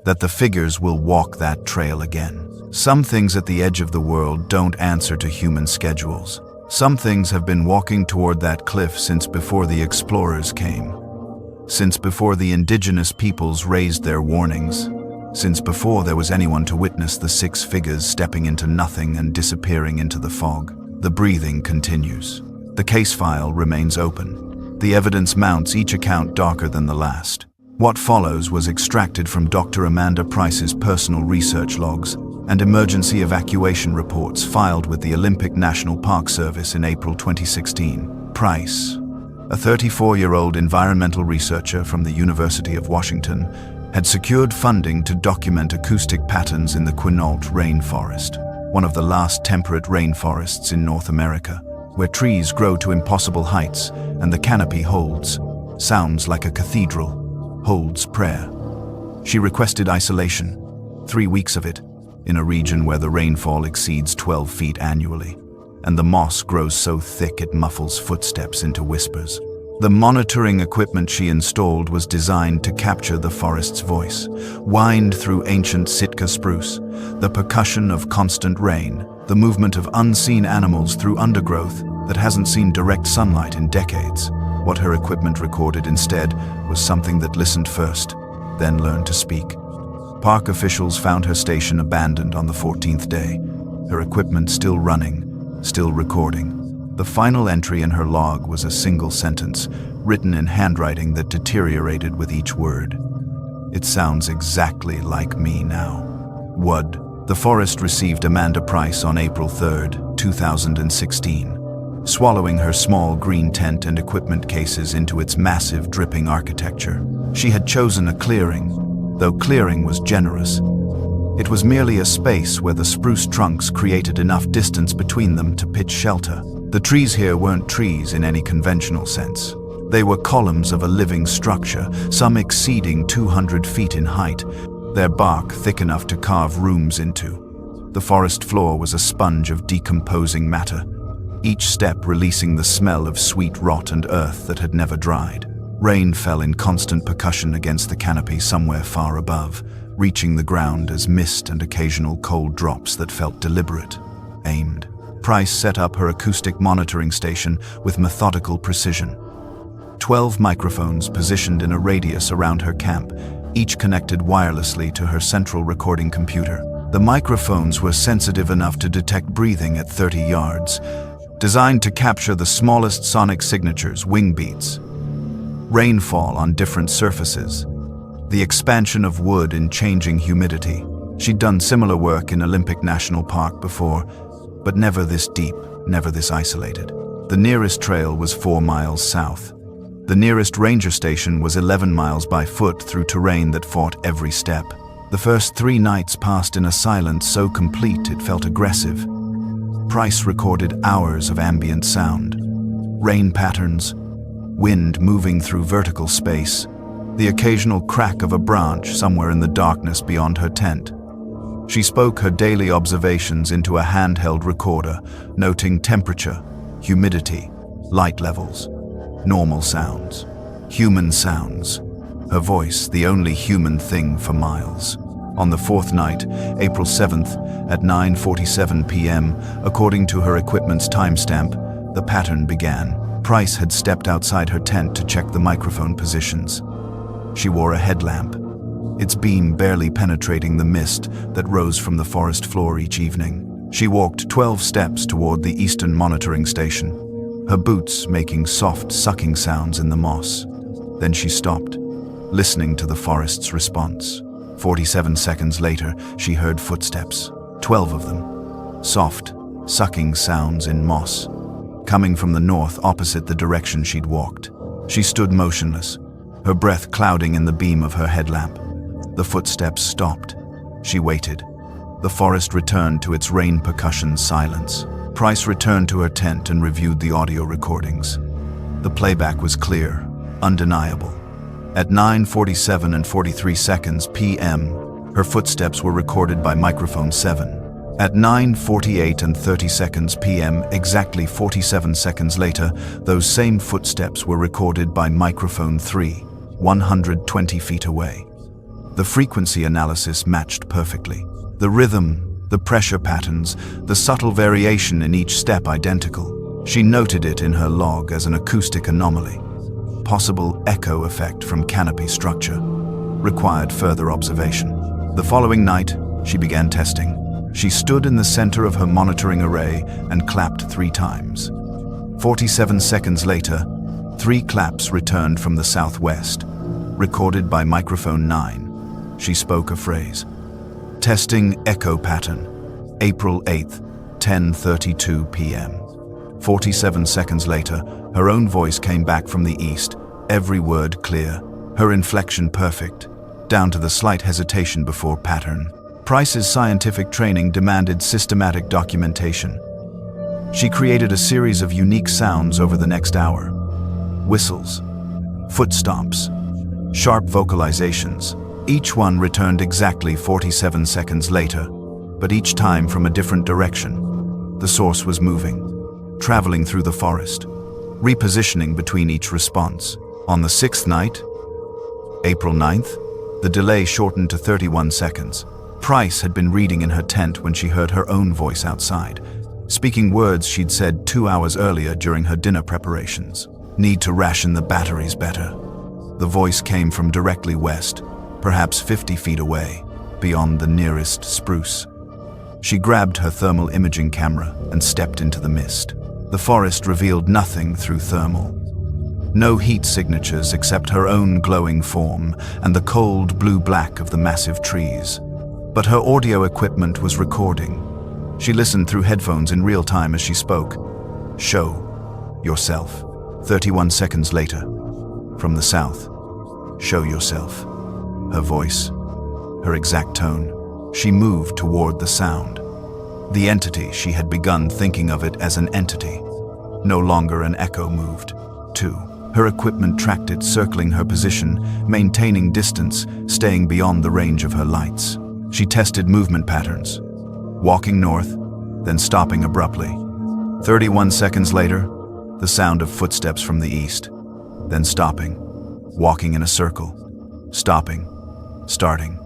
S1: that the figures will walk that trail again. Some things at the edge of the world don't answer to human schedules. Some things have been walking toward that cliff since before the explorers came. Since before the indigenous peoples raised their warnings. Since before there was anyone to witness the 6 figures stepping into nothing and disappearing into the fog. The breathing continues. The case file remains open. The evidence mounts, each account darker than the last. What follows was extracted from Dr. Amanda Price's personal research logs and emergency evacuation reports filed with the Olympic National Park Service in April 2016. Price, a 34-year-old environmental researcher from the University of Washington, had secured funding to document acoustic patterns in the Quinault Rainforest, one of the last temperate rainforests in North America, where trees grow to impossible heights and the canopy holds, sounds like a cathedral, holds prayer. She requested isolation, 3 weeks of it, in a region where the rainfall exceeds 12 feet annually, and the moss grows so thick it muffles footsteps into whispers. The monitoring equipment she installed was designed to capture the forest's voice, whined through ancient Sitka spruce, the percussion of constant rain, the movement of unseen animals through undergrowth that hasn't seen direct sunlight in decades. What her equipment recorded instead was something that listened first, then learned to speak. Park officials found her station abandoned on the 14th day, her equipment still running, still recording. The final entry in her log was a single sentence, written in handwriting that deteriorated with each word. It sounds exactly like me now. WUD. The forest received Amanda Price on April 3, 2016, swallowing her small green tent and equipment cases into its massive dripping architecture. She had chosen a clearing, though clearing was generous. It was merely a space where the spruce trunks created enough distance between them to pitch shelter. The trees here weren't trees in any conventional sense. They were columns of a living structure, some exceeding 200 feet in height, their bark thick enough to carve rooms into. The forest floor was a sponge of decomposing matter, each step releasing the smell of sweet rot and earth that had never dried. Rain fell in constant percussion against the canopy somewhere far above, reaching the ground as mist and occasional cold drops that felt deliberate, aimed. Price set up her acoustic monitoring station with methodical precision. 12 microphones positioned in a radius around her camp, each connected wirelessly to her central recording computer. The microphones were sensitive enough to detect breathing at 30 yards, designed to capture the smallest sonic signatures, wing beats, rainfall on different surfaces, the expansion of wood in changing humidity. She'd done similar work in Olympic National Park before, but never this deep, never this isolated. The nearest trail was 4 miles south. The nearest ranger station was 11 miles by foot through terrain that fought every step. The first 3 nights passed in a silence so complete it felt aggressive. Price recorded hours of ambient sound. Rain patterns, wind moving through vertical space, the occasional crack of a branch somewhere in the darkness beyond her tent. She spoke her daily observations into a handheld recorder, noting temperature, humidity, light levels, normal sounds, human sounds. Her voice, the only human thing for miles. On the 4th night, April 7th, at 9:47 p.m., according to her equipment's timestamp, the pattern began. Price had stepped outside her tent to check the microphone positions. She wore a headlamp, its beam barely penetrating the mist that rose from the forest floor each evening. She walked 12 steps toward the eastern monitoring station, her boots making soft, sucking sounds in the moss. Then she stopped, listening to the forest's response. 47 seconds later, she heard footsteps, 12 of them, soft, sucking sounds in moss, coming from the north opposite the direction she'd walked. She stood motionless, her breath clouding in the beam of her headlamp. The footsteps stopped. She waited. The forest returned to its rain percussion silence. Price returned to her tent and reviewed the audio recordings. The playback was clear, undeniable. At 9:47 and 43 seconds p.m., her footsteps were recorded by microphone 7. At 9:48 and 30 seconds p.m., exactly 47 seconds later, those same footsteps were recorded by microphone 3, 120 feet away. The frequency analysis matched perfectly. The rhythm, the pressure patterns, the subtle variation in each step identical. She noted it in her log as an acoustic anomaly. Possible echo effect from canopy structure. Required further observation. The following night, she began testing. She stood in the center of her monitoring array and clapped 3 times. 47 seconds later, 3 claps returned from the southwest, recorded by microphone 9. She spoke a phrase. Testing echo pattern. April 8th, 10:32 p.m. 47 seconds later, her own voice came back from the east, every word clear, her inflection perfect, down to the slight hesitation before pattern. Price's scientific training demanded systematic documentation. She created a series of unique sounds over the next hour. Whistles, footsteps, sharp vocalizations. Each one returned exactly 47 seconds later, but each time from a different direction. The source was moving, traveling through the forest, repositioning between each response. On the 6th night, April 9th, the delay shortened to 31 seconds. Price had been reading in her tent when she heard her own voice outside, speaking words she'd said 2 hours earlier during her dinner preparations. Need to ration the batteries better. The voice came from directly west, perhaps 50 feet away, beyond the nearest spruce. She grabbed her thermal imaging camera and stepped into the mist. The forest revealed nothing through thermal. No heat signatures except her own glowing form and the cold blue-black of the massive trees. But her audio equipment was recording. She listened through headphones in real time as she spoke. Show yourself. 31 seconds later, from the south. Show yourself. Her voice, her exact tone. She moved toward the sound. The entity, she had begun thinking of it as an entity. No longer an echo moved. 2. Her equipment tracked it, circling her position, maintaining distance, staying beyond the range of her lights. She tested movement patterns, walking north, then stopping abruptly. 31 seconds later, the sound of footsteps from the east, then stopping, walking in a circle, stopping, starting.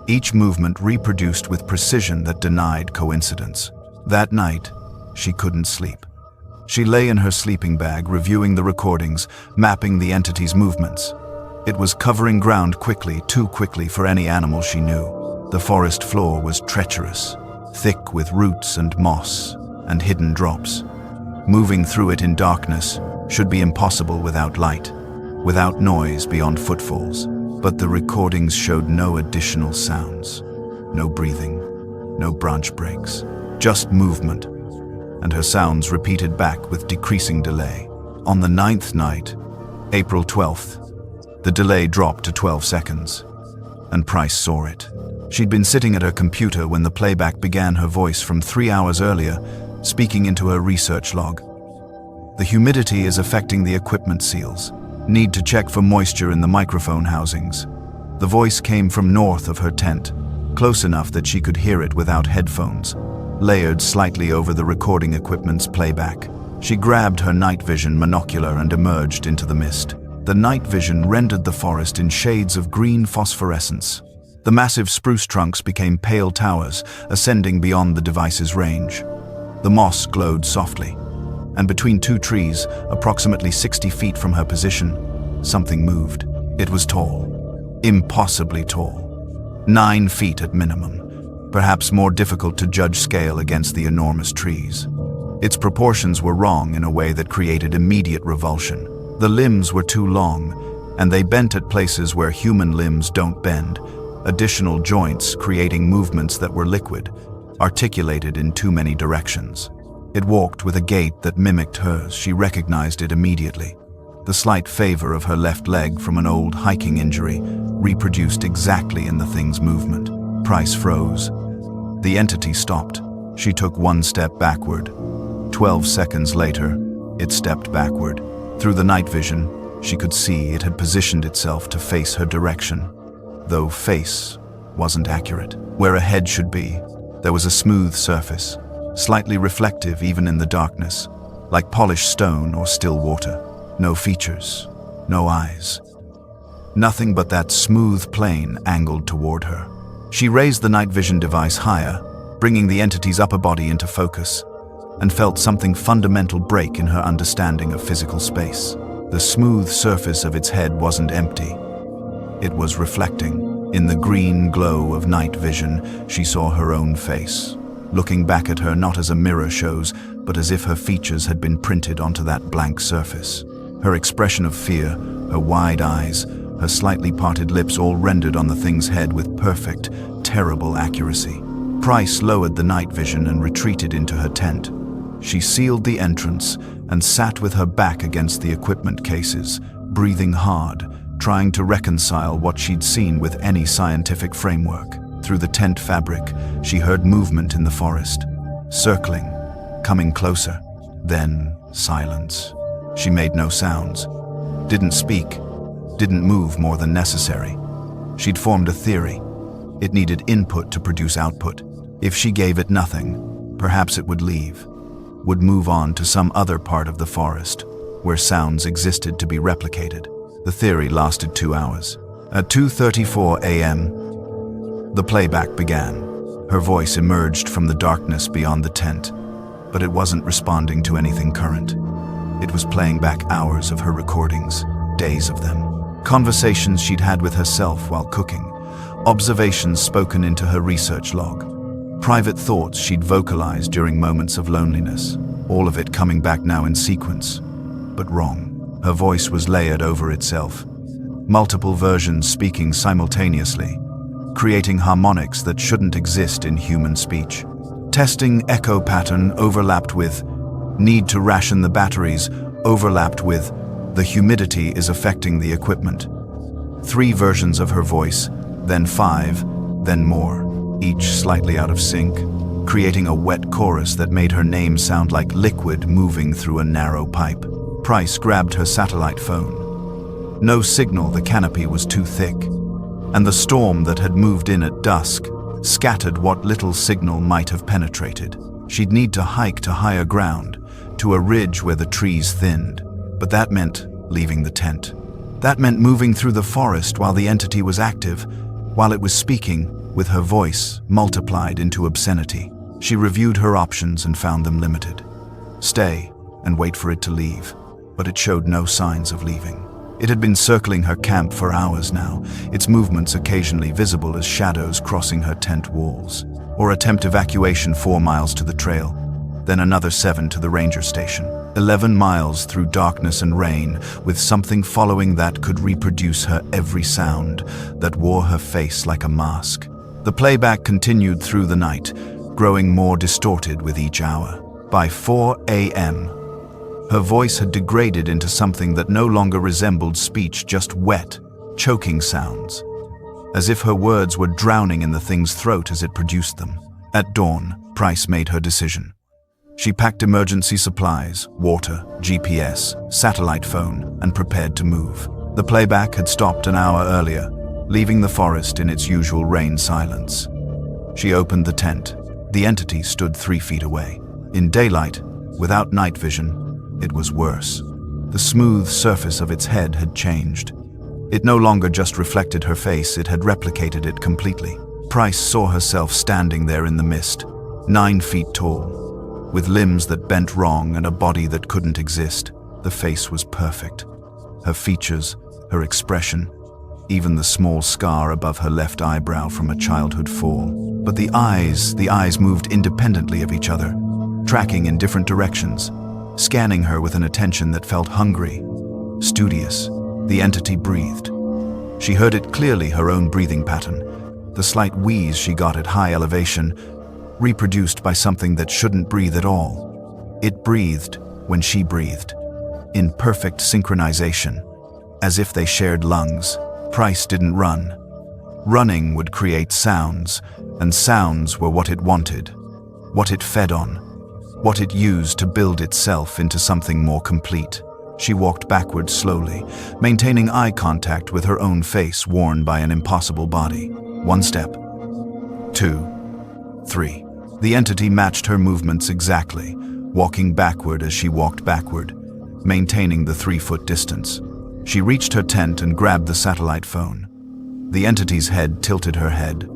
S1: Each movement reproduced with precision that denied coincidence. That night, she couldn't sleep. She lay in her sleeping bag, reviewing the recordings, mapping the entity's movements. It was covering ground quickly, too quickly for any animal she knew. The forest floor was treacherous, thick with roots and moss and hidden drops. Moving through it in darkness should be impossible without light, without noise beyond footfalls. But the recordings showed no additional sounds, no breathing, no branch breaks, just movement, and her sounds repeated back with decreasing delay. On the 9th night, April 12th, the delay dropped to 12 seconds, and Price saw it. She'd been sitting at her computer when the playback began, her voice from 3 hours earlier, speaking into her research log. The humidity is affecting the equipment seals. Need to check for moisture in the microphone housings. The voice came from north of her tent, close enough that she could hear it without headphones, layered slightly over the recording equipment's playback. She grabbed her night vision monocular and emerged into the mist. The night vision rendered the forest in shades of green phosphorescence. The massive spruce trunks became pale towers, ascending beyond the device's range. The moss glowed softly, and between 2 trees, approximately 60 feet from her position, something moved. It was tall, impossibly tall, 9 feet at minimum, perhaps more difficult to judge scale against the enormous trees. Its proportions were wrong in a way that created immediate revulsion. The limbs were too long, and they bent at places where human limbs don't bend, additional joints creating movements that were liquid, articulated in too many directions. It walked with a gait that mimicked hers. She recognized it immediately. The slight favor of her left leg from an old hiking injury reproduced exactly in the thing's movement. Price froze. The entity stopped. She took 1 step backward. 12 seconds later, it stepped backward. Through the night vision, she could see it had positioned itself to face her direction, though face wasn't accurate. Where a head should be, there was a smooth surface, slightly reflective even in the darkness, like polished stone or still water. No features, no eyes. Nothing but that smooth plane angled toward her. She raised the night vision device higher, bringing the entity's upper body into focus. and felt something fundamental break in her understanding of physical space. The smooth surface of its head wasn't empty. It was reflecting. In the green glow of night vision, she saw her own face, looking back at her not as a mirror shows, but as if her features had been printed onto that blank surface. Her expression of fear, her wide eyes, her slightly parted lips all rendered on the thing's head with perfect, terrible accuracy. Price lowered the night vision and retreated into her tent. She sealed the entrance and sat with her back against the equipment cases, breathing hard, trying to reconcile what she'd seen with any scientific framework. Through the tent fabric, she heard movement in the forest, circling, coming closer, then silence. She made no sounds, didn't speak, didn't move more than necessary. She'd formed a theory. It needed input to produce output. If she gave it nothing, perhaps it would leave, would move on to some other part of the forest, where sounds existed to be replicated. The theory lasted 2 hours. At 2:34 a.m., the playback began. Her voice emerged from the darkness beyond the tent, but it wasn't responding to anything current. It was playing back hours of her recordings, days of them. Conversations she'd had with herself while cooking, observations spoken into her research log, private thoughts she'd vocalized during moments of loneliness, all of it coming back now in sequence, but wrong. Her voice was layered over itself, multiple versions speaking simultaneously, creating harmonics that shouldn't exist in human speech. Testing echo pattern overlapped with need to ration the batteries, overlapped with the humidity is affecting the equipment. 3 versions of her voice, then 5, then more, each slightly out of sync, creating a wet chorus that made her name sound like liquid moving through a narrow pipe. Price grabbed her satellite phone. No signal, the canopy was too thick, and the storm that had moved in at dusk scattered what little signal might have penetrated. She'd need to hike to higher ground, to a ridge where the trees thinned, but that meant leaving the tent. That meant moving through the forest while the entity was active, while it was speaking, with her voice multiplied into obscenity. She reviewed her options and found them limited. Stay and wait for it to leave, but it showed no signs of leaving. It had been circling her camp for hours now, its movements occasionally visible as shadows crossing her tent walls. Or attempt evacuation 4 miles to the trail, then another 7 to the ranger station. 11 miles through darkness and rain, with something following that could reproduce her every sound, that wore her face like a mask. The playback continued through the night, growing more distorted with each hour. By 4 a.m., her voice had degraded into something that no longer resembled speech, just wet, choking sounds, as if her words were drowning in the thing's throat as it produced them. At dawn, Price made her decision. She packed emergency supplies, water, GPS, satellite phone, and prepared to move. The playback had stopped an hour earlier, leaving the forest in its usual rain silence. She opened the tent. The entity stood 3 feet away. In daylight, without night vision, it was worse. The smooth surface of its head had changed. It no longer just reflected her face, it had replicated it completely. Price saw herself standing there in the mist, 9 feet tall, with limbs that bent wrong and a body that couldn't exist. The face was perfect. Her features, her expression, even the small scar above her left eyebrow from a childhood fall. But the eyes moved independently of each other, tracking in different directions, scanning her with an attention that felt hungry, studious. The entity breathed. She heard it clearly, her own breathing pattern, the slight wheeze she got at high elevation, reproduced by something that shouldn't breathe at all. It breathed when she breathed, in perfect synchronization, as if they shared lungs. Price didn't run. Running would create sounds, and sounds were what it wanted, what it fed on, what it used to build itself into something more complete. She walked backward slowly, maintaining eye contact with her own face worn by an impossible body. 1 step, 2, 3. The entity matched her movements exactly, walking backward as she walked backward, maintaining the 3-foot distance. She reached her tent and grabbed the satellite phone. The entity's head tilted her head,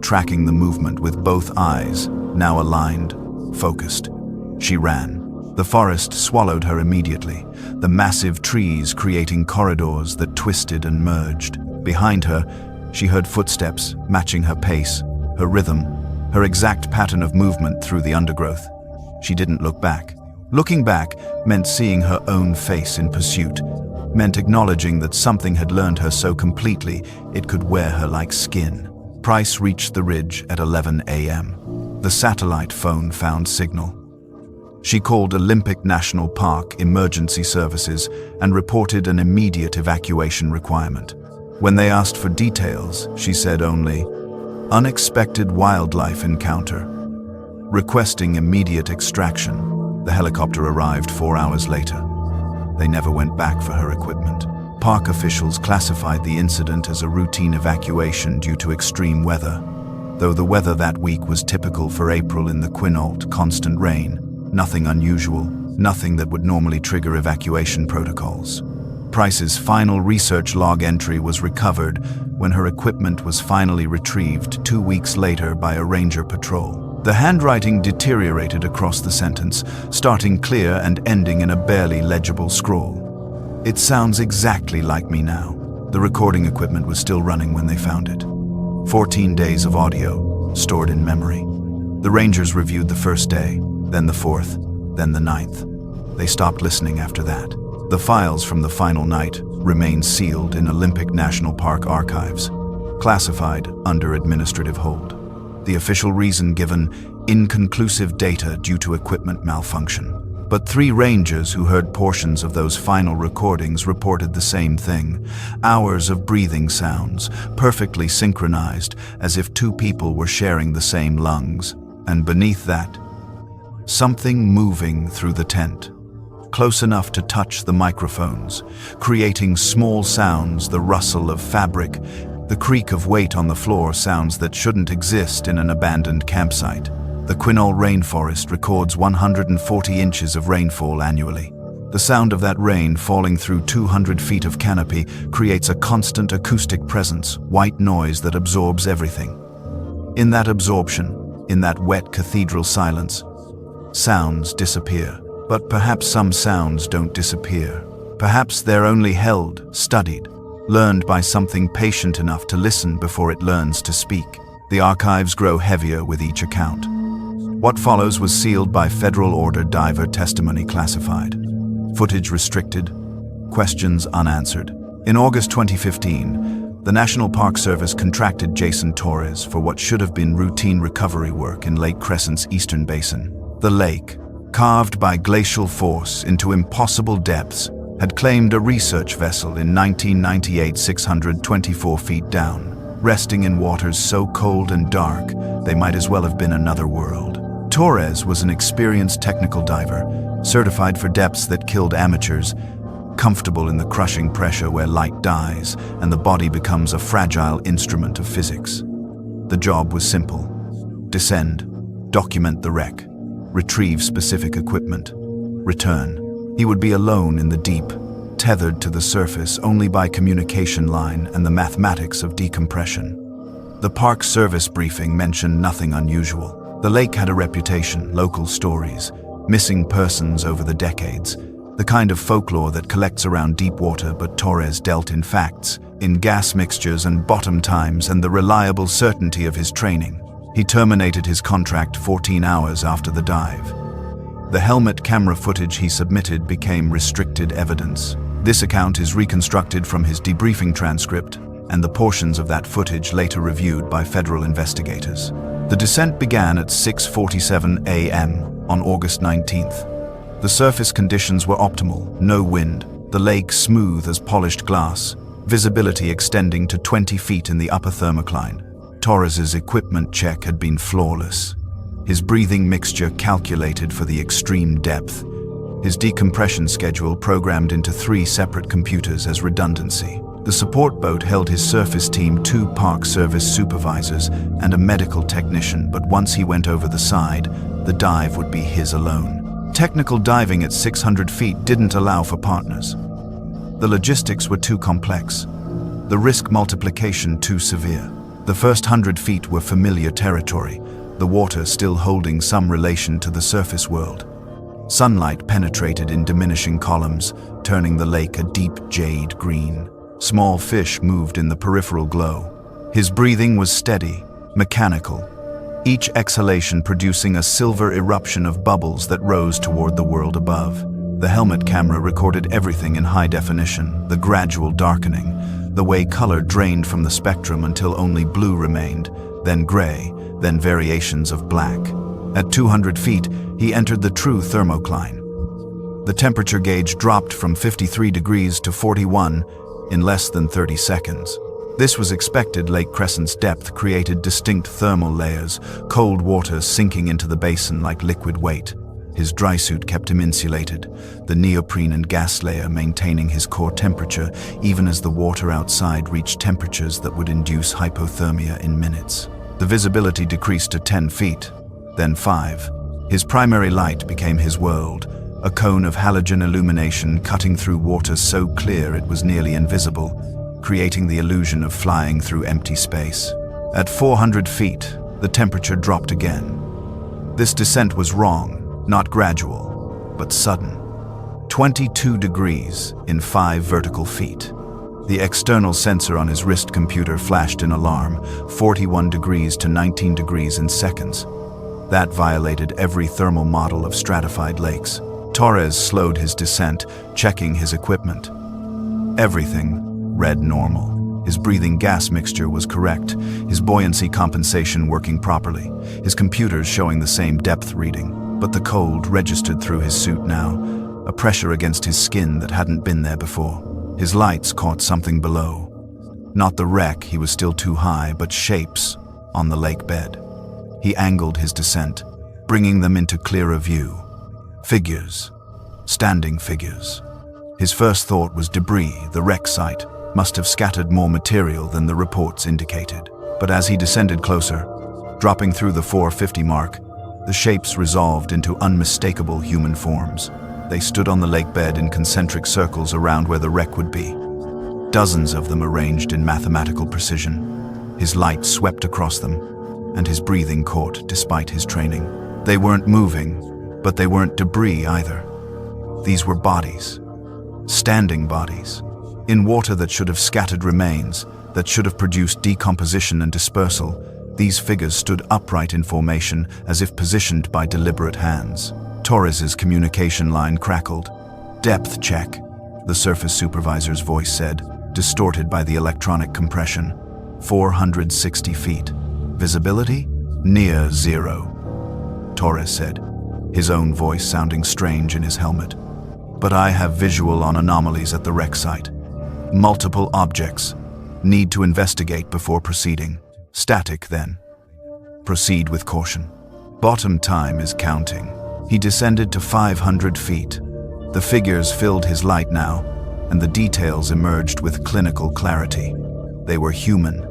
S1: tracking the movement with both eyes, now aligned, focused. She ran. The forest swallowed her immediately, the massive trees creating corridors that twisted and merged. Behind her, she heard footsteps matching her pace, her rhythm, her exact pattern of movement through the undergrowth. She didn't look back. Looking back meant seeing her own face in pursuit, meant acknowledging that something had learned her so completely it could wear her like skin. Price reached the ridge at 11 a.m. The satellite phone found signal. She called Olympic National Park Emergency Services and reported an immediate evacuation requirement. When they asked for details, she said only, "Unexpected wildlife encounter. Requesting immediate extraction." The helicopter arrived 4 hours later. They never went back for her equipment. Park officials classified the incident as a routine evacuation due to extreme weather. Though the weather that week was typical for April in the Quinault, constant rain, nothing unusual, nothing that would normally trigger evacuation protocols. Price's final research log entry was recovered when her equipment was finally retrieved 2 weeks later by a ranger patrol. The handwriting deteriorated across the sentence, starting clear and ending in a barely legible scrawl. "It sounds exactly like me now." The recording equipment was still running when they found it. 14 days of audio, stored in memory. The Rangers reviewed the first day, then the fourth, then the ninth. They stopped listening after that. The files from the final night remain sealed in Olympic National Park archives, classified under administrative hold. The official reason given, inconclusive data due to equipment malfunction. But 3 rangers who heard portions of those final recordings reported the same thing. Hours of breathing sounds, perfectly synchronized, as if 2 people were sharing the same lungs. And beneath that, something moving through the tent, close enough to touch the microphones, creating small sounds, the rustle of fabric, the creak of weight on the floor, sounds that shouldn't exist in an abandoned campsite. The Quinault Rainforest records 140 inches of rainfall annually. The sound of that rain falling through 200 feet of canopy creates a constant acoustic presence, white noise that absorbs everything. In that absorption, in that wet cathedral silence, sounds disappear. But perhaps some sounds don't disappear. Perhaps they're only held, studied, learned by something patient enough to listen before it learns to speak. The archives grow heavier with each account. What follows was sealed by federal order, diver testimony classified, footage restricted, questions unanswered. In August 2015, the National Park Service contracted Jason Torres for what should have been routine recovery work in Lake Crescent's eastern basin. The lake, carved by glacial force into impossible depths, had claimed a research vessel in 1998, 624 feet down, resting in waters so cold and dark they might as well have been another world. Torres was an experienced technical diver, certified for depths that killed amateurs, comfortable in the crushing pressure where light dies and the body becomes a fragile instrument of physics. The job was simple: descend, document the wreck, retrieve specific equipment, return. He would be alone in the deep, tethered to the surface only by communication line and the mathematics of decompression. The Park Service briefing mentioned nothing unusual. The lake had a reputation, local stories, missing persons over the decades, the kind of folklore that collects around deep water, but Torres dealt in facts, in gas mixtures and bottom times and the reliable certainty of his training. He terminated his contract 14 hours after the dive. The helmet camera footage he submitted became restricted evidence. This account is reconstructed from his debriefing transcript, and the portions of that footage later reviewed by federal investigators. The descent began at 6:47 a.m. on August 19th. The surface conditions were optimal, no wind, the lake smooth as polished glass, visibility extending to 20 feet in the upper thermocline. Torres's equipment check had been flawless. His breathing mixture calculated for the extreme depth. His decompression schedule programmed into 3 separate computers as redundancy. The support boat held his surface team, 2 Park Service supervisors and a medical technician, but once he went over the side, the dive would be his alone. Technical diving at 600 feet didn't allow for partners. The logistics were too complex. The risk multiplication too severe. The first 100 feet were familiar territory, the water still holding some relation to the surface world. Sunlight penetrated in diminishing columns, turning the lake a deep jade green. Small fish moved in the peripheral glow. His breathing was steady, mechanical, each exhalation producing a silver eruption of bubbles that rose toward the world above. The helmet camera recorded everything in high definition, the gradual darkening, the way color drained from the spectrum until only blue remained, then gray, then variations of black. At 200 feet, he entered the true thermocline. The temperature gauge dropped from 53 degrees to 41 in less than 30 seconds. This was expected. Lake Crescent's depth created distinct thermal layers, cold water sinking into the basin like liquid weight. His dry suit kept him insulated, the neoprene and gas layer maintaining his core temperature even as the water outside reached temperatures that would induce hypothermia in minutes. The visibility decreased to 10 feet, then 5. His primary light became his world, a cone of halogen illumination cutting through water so clear it was nearly invisible, creating the illusion of flying through empty space. At 400 feet, the temperature dropped again. This descent was wrong, not gradual, but sudden. 22 degrees in 5 vertical feet. The external sensor on his wrist computer flashed an alarm, 41 degrees to 19 degrees in seconds. That violated every thermal model of stratified lakes. Torres slowed his descent, checking his equipment. Everything read normal. His breathing gas mixture was correct, his buoyancy compensation working properly, his computers showing the same depth reading, but the cold registered through his suit now, a pressure against his skin that hadn't been there before. His lights caught something below. Not the wreck, he was still too high, but shapes on the lake bed. He angled his descent, bringing them into clearer view. Figures. Standing figures. His first thought was debris. The wreck site must have scattered more material than the reports indicated. But as he descended closer, dropping through the 450 mark, the shapes resolved into unmistakable human forms. They stood on the lake bed in concentric circles around where the wreck would be. Dozens of them arranged in mathematical precision. His light swept across them, and his breathing caught despite his training. They weren't moving, but they weren't debris either. These were bodies. Standing bodies. In water that should have scattered remains, that should have produced decomposition and dispersal, these figures stood upright in formation as if positioned by deliberate hands. Torres's communication line crackled. "Depth check," the surface supervisor's voice said, distorted by the electronic compression. 460 feet. Visibility? Near zero. Torres said, his own voice sounding strange in his helmet. "But I have visual on anomalies at the wreck site. Multiple objects. Need to investigate before proceeding. Static, then. Proceed with caution." Bottom time is counting. He descended to 500 feet. The figures filled his light now, and the details emerged with clinical clarity. They were human,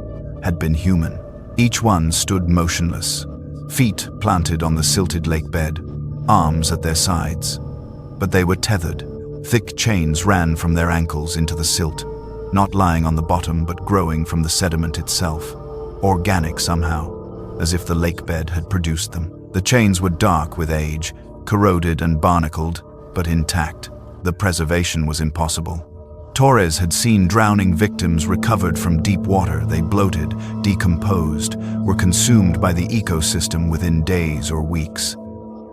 S1: had been human. Each one stood motionless, feet planted on the silted lake bed, arms at their sides. But they were tethered. Thick chains ran from their ankles into the silt, not lying on the bottom but growing from the sediment itself. Organic somehow, as if the lake bed had produced them. The chains were dark with age, corroded and barnacled, but intact. The preservation was impossible. Torres had seen drowning victims recovered from deep water. They bloated, decomposed, were consumed by the ecosystem within days or weeks.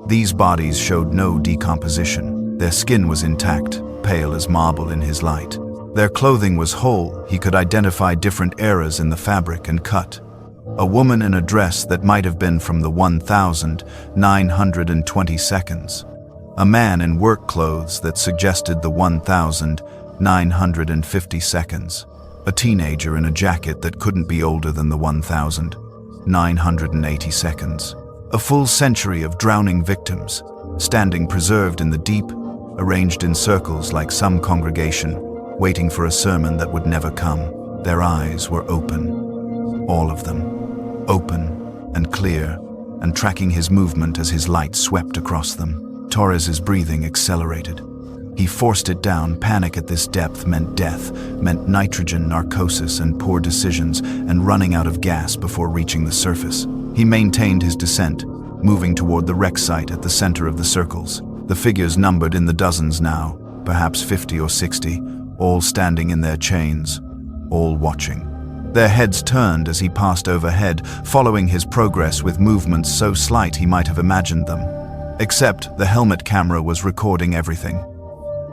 S1: These bodies showed no decomposition. Their skin was intact, pale as marble in his light. Their clothing was whole. He could identify different eras in the fabric and cut. A woman in a dress that might have been from the 1920s. A man in work clothes that suggested the 1950s. A teenager in a jacket that couldn't be older than the 1980s. A full century of drowning victims, standing preserved in the deep, arranged in circles like some congregation, waiting for a sermon that would never come. Their eyes were open. All of them. Open and clear, and tracking his movement as his light swept across them. Torres's breathing accelerated. He forced it down. Panic at this depth meant death, meant nitrogen narcosis and poor decisions, and running out of gas before reaching the surface. He maintained his descent, moving toward the wreck site at the center of the circles. The figures numbered in the dozens now, perhaps 50 or 60, all standing in their chains, all watching. Their heads turned as he passed overhead, following his progress with movements so slight he might have imagined them. Except the helmet camera was recording everything.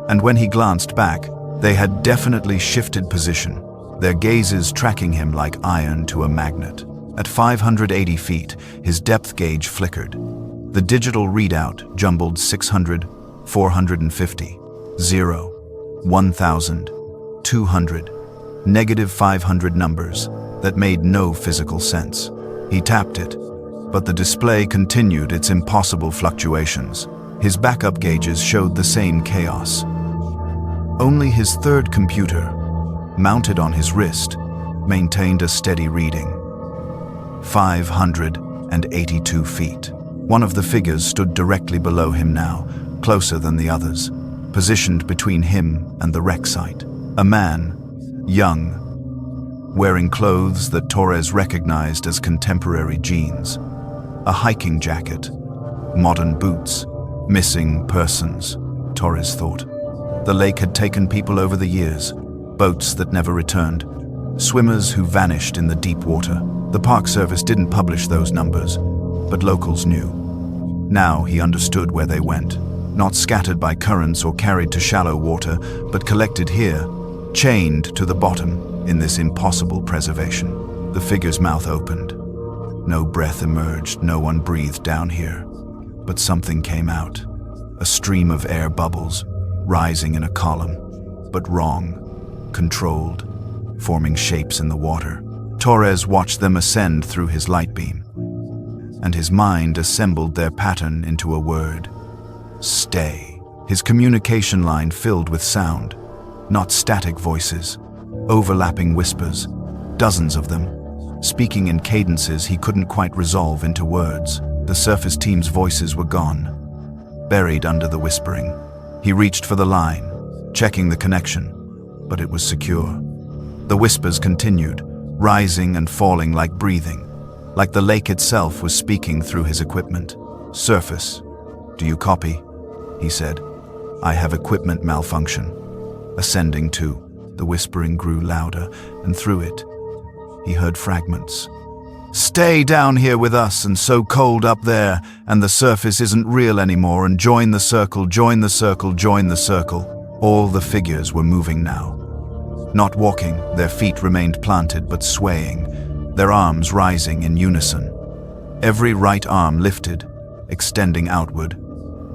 S1: And when he glanced back, they had definitely shifted position, their gazes tracking him like iron to a magnet. At 580 feet, his depth gauge flickered. The digital readout jumbled 600, 450, 0, 1,000, 200, -500 numbers that made no physical sense. He tapped it, but the display continued its impossible fluctuations. His backup gauges showed the same chaos. Only his third computer, mounted on his wrist, maintained a steady reading. 582 feet. One of the figures stood directly below him now, closer than the others, positioned between him and the wreck site. A man, young, wearing clothes that Torres recognized as contemporary jeans, a hiking jacket, modern boots, missing persons, Torres thought. The lake had taken people over the years, boats that never returned, swimmers who vanished in the deep water. The Park Service didn't publish those numbers, but locals knew. Now he understood where they went, not scattered by currents or carried to shallow water, but collected here, chained to the bottom in this impossible preservation. The figure's mouth opened. No breath emerged, no one breathed down here. But something came out, a stream of air bubbles, rising in a column, but wrong, controlled, forming shapes in the water. Torres watched them ascend through his light beam, and his mind assembled their pattern into a word: stay. His communication line filled with sound, not static voices, overlapping whispers, dozens of them, speaking in cadences he couldn't quite resolve into words. The surface team's voices were gone, buried under the whispering. He reached for the line, checking the connection, but it was secure. The whispers continued, rising and falling like breathing, like the lake itself was speaking through his equipment. "Surface, do you copy?" he said. "I have equipment malfunction. Ascending to." The whispering grew louder, and through it, he heard fragments. "Stay down here with us, and so cold up there, and the surface isn't real anymore, and join the circle, join the circle, join the circle." All the figures were moving now. Not walking, their feet remained planted but swaying, their arms rising in unison. Every right arm lifted, extending outward,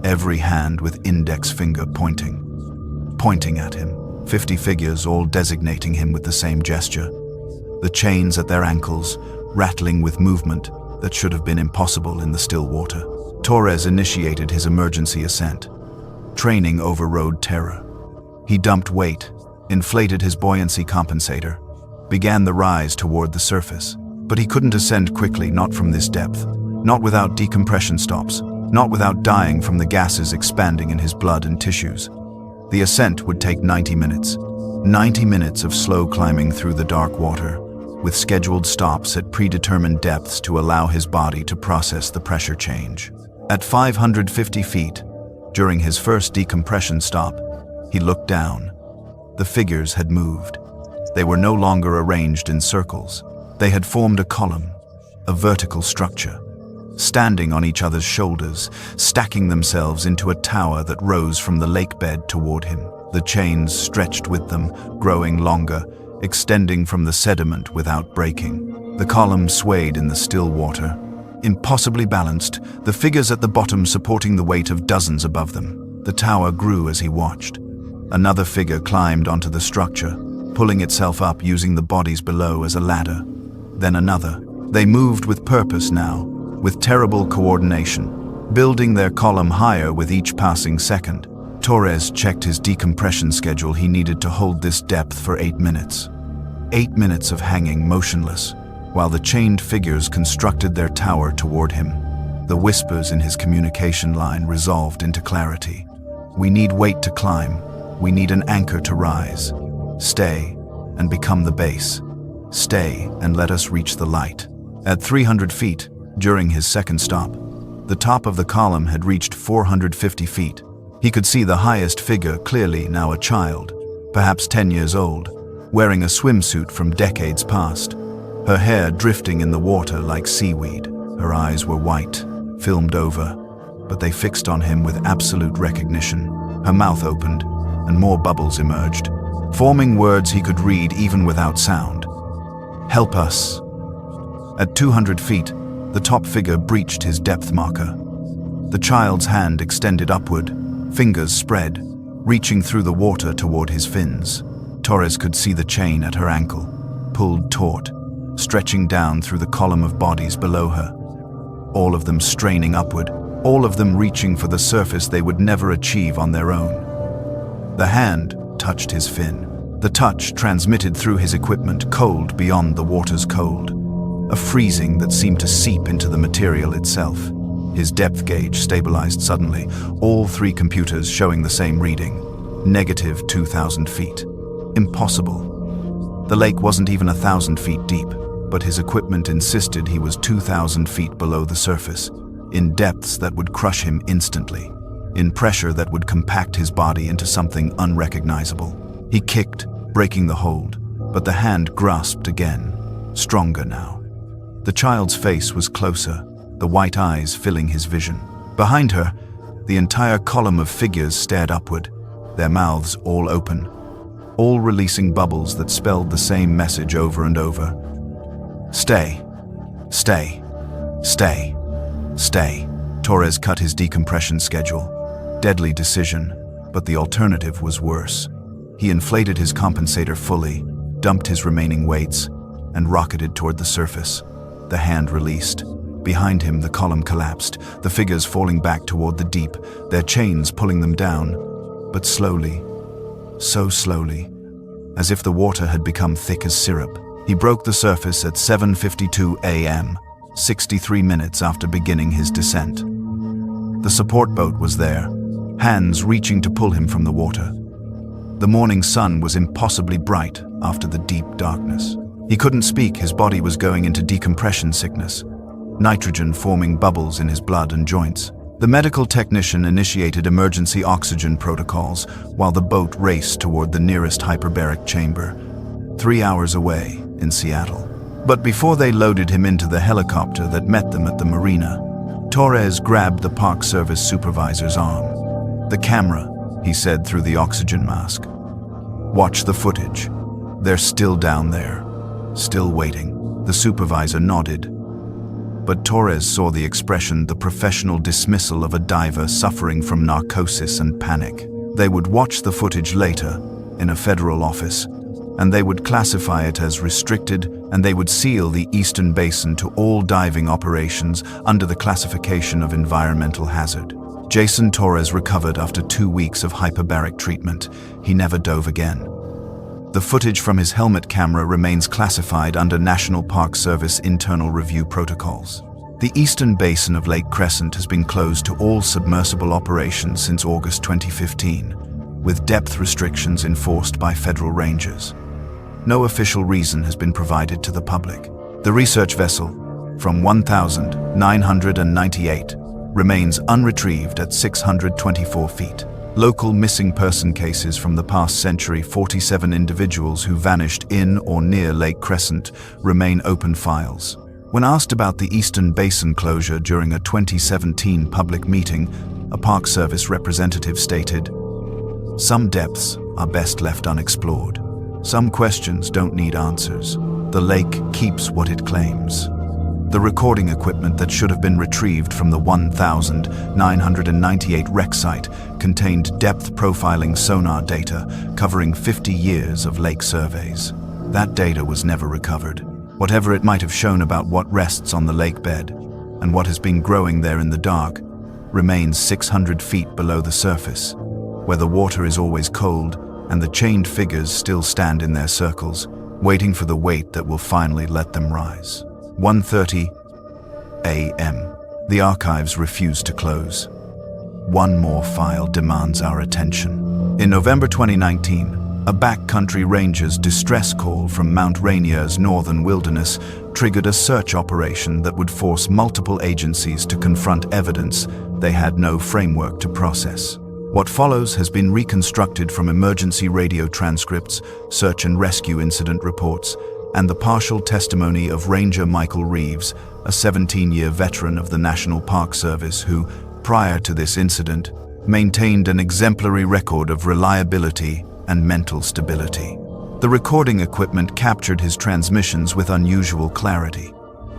S1: every hand with index finger pointing at him. 50 figures all designating him with the same gesture. The chains at their ankles, rattling with movement that should have been impossible in the still water. Torres initiated his emergency ascent. Training overrode terror. He dumped weight, inflated his buoyancy compensator, began the rise toward the surface. But he couldn't ascend quickly, not from this depth, not without decompression stops, not without dying from the gases expanding in his blood and tissues. The ascent would take 90 minutes. 90 minutes of slow climbing through the dark water, with scheduled stops at predetermined depths to allow his body to process the pressure change. At 550 feet, during his first decompression stop, he looked down. The figures had moved. They were no longer arranged in circles. They had formed a column, a vertical structure, standing on each other's shoulders, stacking themselves into a tower that rose from the lake bed toward him. The chains stretched with them, growing longer, extending from the sediment without breaking. The column swayed in the still water, impossibly balanced, the figures at the bottom supporting the weight of dozens above them. The tower grew as he watched. Another figure climbed onto the structure, pulling itself up using the bodies below as a ladder. Then another. They moved with purpose now, with terrible coordination, building their column higher with each passing second. Torres checked his decompression schedule. He needed to hold this depth for 8 minutes. 8 minutes of hanging motionless, while the chained figures constructed their tower toward him. The whispers in his communication line resolved into clarity. "We need weight to climb. We need an anchor to rise. Stay and become the base. Stay and let us reach the light." At 300 feet, during his second stop, The top of the column had reached 450 feet. He could see the highest figure clearly, now a child, perhaps 10 years old, wearing a swimsuit from decades past. Her hair drifting in the water like seaweed. Her eyes were white, filmed over, but they fixed on him with absolute recognition. Her mouth opened, and more bubbles emerged, forming words he could read even without sound. "Help us." At 200 feet, the top figure breached his depth marker. The child's hand extended upward, fingers spread, reaching through the water toward his fins. Torres could see the chain at her ankle, pulled taut, stretching down through the column of bodies below her. All of them straining upward, all of them reaching for the surface they would never achieve on their own. The hand touched his fin. The touch transmitted through his equipment, cold beyond the water's cold. A freezing that seemed to seep into the material itself. His depth gauge stabilized suddenly, all 3 computers showing the same reading. Negative 2,000 feet. Impossible. The lake wasn't even 1,000 feet deep, but his equipment insisted he was 2,000 feet below the surface, in depths that would crush him instantly, in pressure that would compact his body into something unrecognizable. He kicked, breaking the hold, but the hand grasped again, stronger now. The child's face was closer, the white eyes filling his vision. Behind her, the entire column of figures stared upward, their mouths all open, all releasing bubbles that spelled the same message over and over. "Stay, stay, stay, stay." Torres cut his decompression schedule. Deadly decision, but the alternative was worse. He inflated his compensator fully, dumped his remaining weights, and rocketed toward the surface. The hand released. Behind him, the column collapsed, the figures falling back toward the deep, their chains pulling them down, but slowly, so slowly, as if the water had become thick as syrup. He broke the surface at 7:52 a.m., 63 minutes after beginning his descent. The support boat was there, hands reaching to pull him from the water. The morning sun was impossibly bright after the deep darkness. He couldn't speak, his body was going into decompression sickness, nitrogen forming bubbles in his blood and joints. The medical technician initiated emergency oxygen protocols while the boat raced toward the nearest hyperbaric chamber, 3 hours away in Seattle. But before they loaded him into the helicopter that met them at the marina, Torres grabbed the Park Service supervisor's arm. "The camera," he said through the oxygen mask. "Watch the footage. They're still down there, still waiting." The supervisor nodded. But Torres saw the expression, the professional dismissal of a diver suffering from narcosis and panic. They would watch the footage later, in a federal office, and they would classify it as restricted, and they would seal the Eastern Basin to all diving operations under the classification of environmental hazard. Jason Torres recovered after 2 weeks of hyperbaric treatment. He never dove again. The footage from his helmet camera remains classified under National Park Service internal review protocols. The eastern basin of Lake Crescent has been closed to all submersible operations since August 2015, with depth restrictions enforced by federal rangers. No official reason has been provided to the public. The research vessel, from 1,998, remains unretrieved at 624 feet. Local missing person cases from the past century, 47 individuals who vanished in or near Lake Crescent, remain open files. When asked about the Eastern Basin closure during a 2017 public meeting, a Park Service representative stated, "Some depths are best left unexplored. Some questions don't need answers. The lake keeps what it claims." The recording equipment that should have been retrieved from the 1,998 wreck site contained depth profiling sonar data covering 50 years of lake surveys. That data was never recovered. Whatever it might have shown about what rests on the lake bed and what has been growing there in the dark remains 600 feet below the surface, where the water is always cold and the chained figures still stand in their circles, waiting for the weight that will finally let them rise. 1:30 a.m. The archives refuse to close. One more file demands our attention. In November 2019, a backcountry ranger's distress call from Mount Rainier's northern wilderness triggered a search operation that would force multiple agencies to confront evidence they had no framework to process. What follows has been reconstructed from emergency radio transcripts, search and rescue incident reports, and the partial testimony of Ranger Michael Reeves, a 17-year veteran of the National Park Service who, prior to this incident, maintained an exemplary record of reliability and mental stability. The recording equipment captured his transmissions with unusual clarity.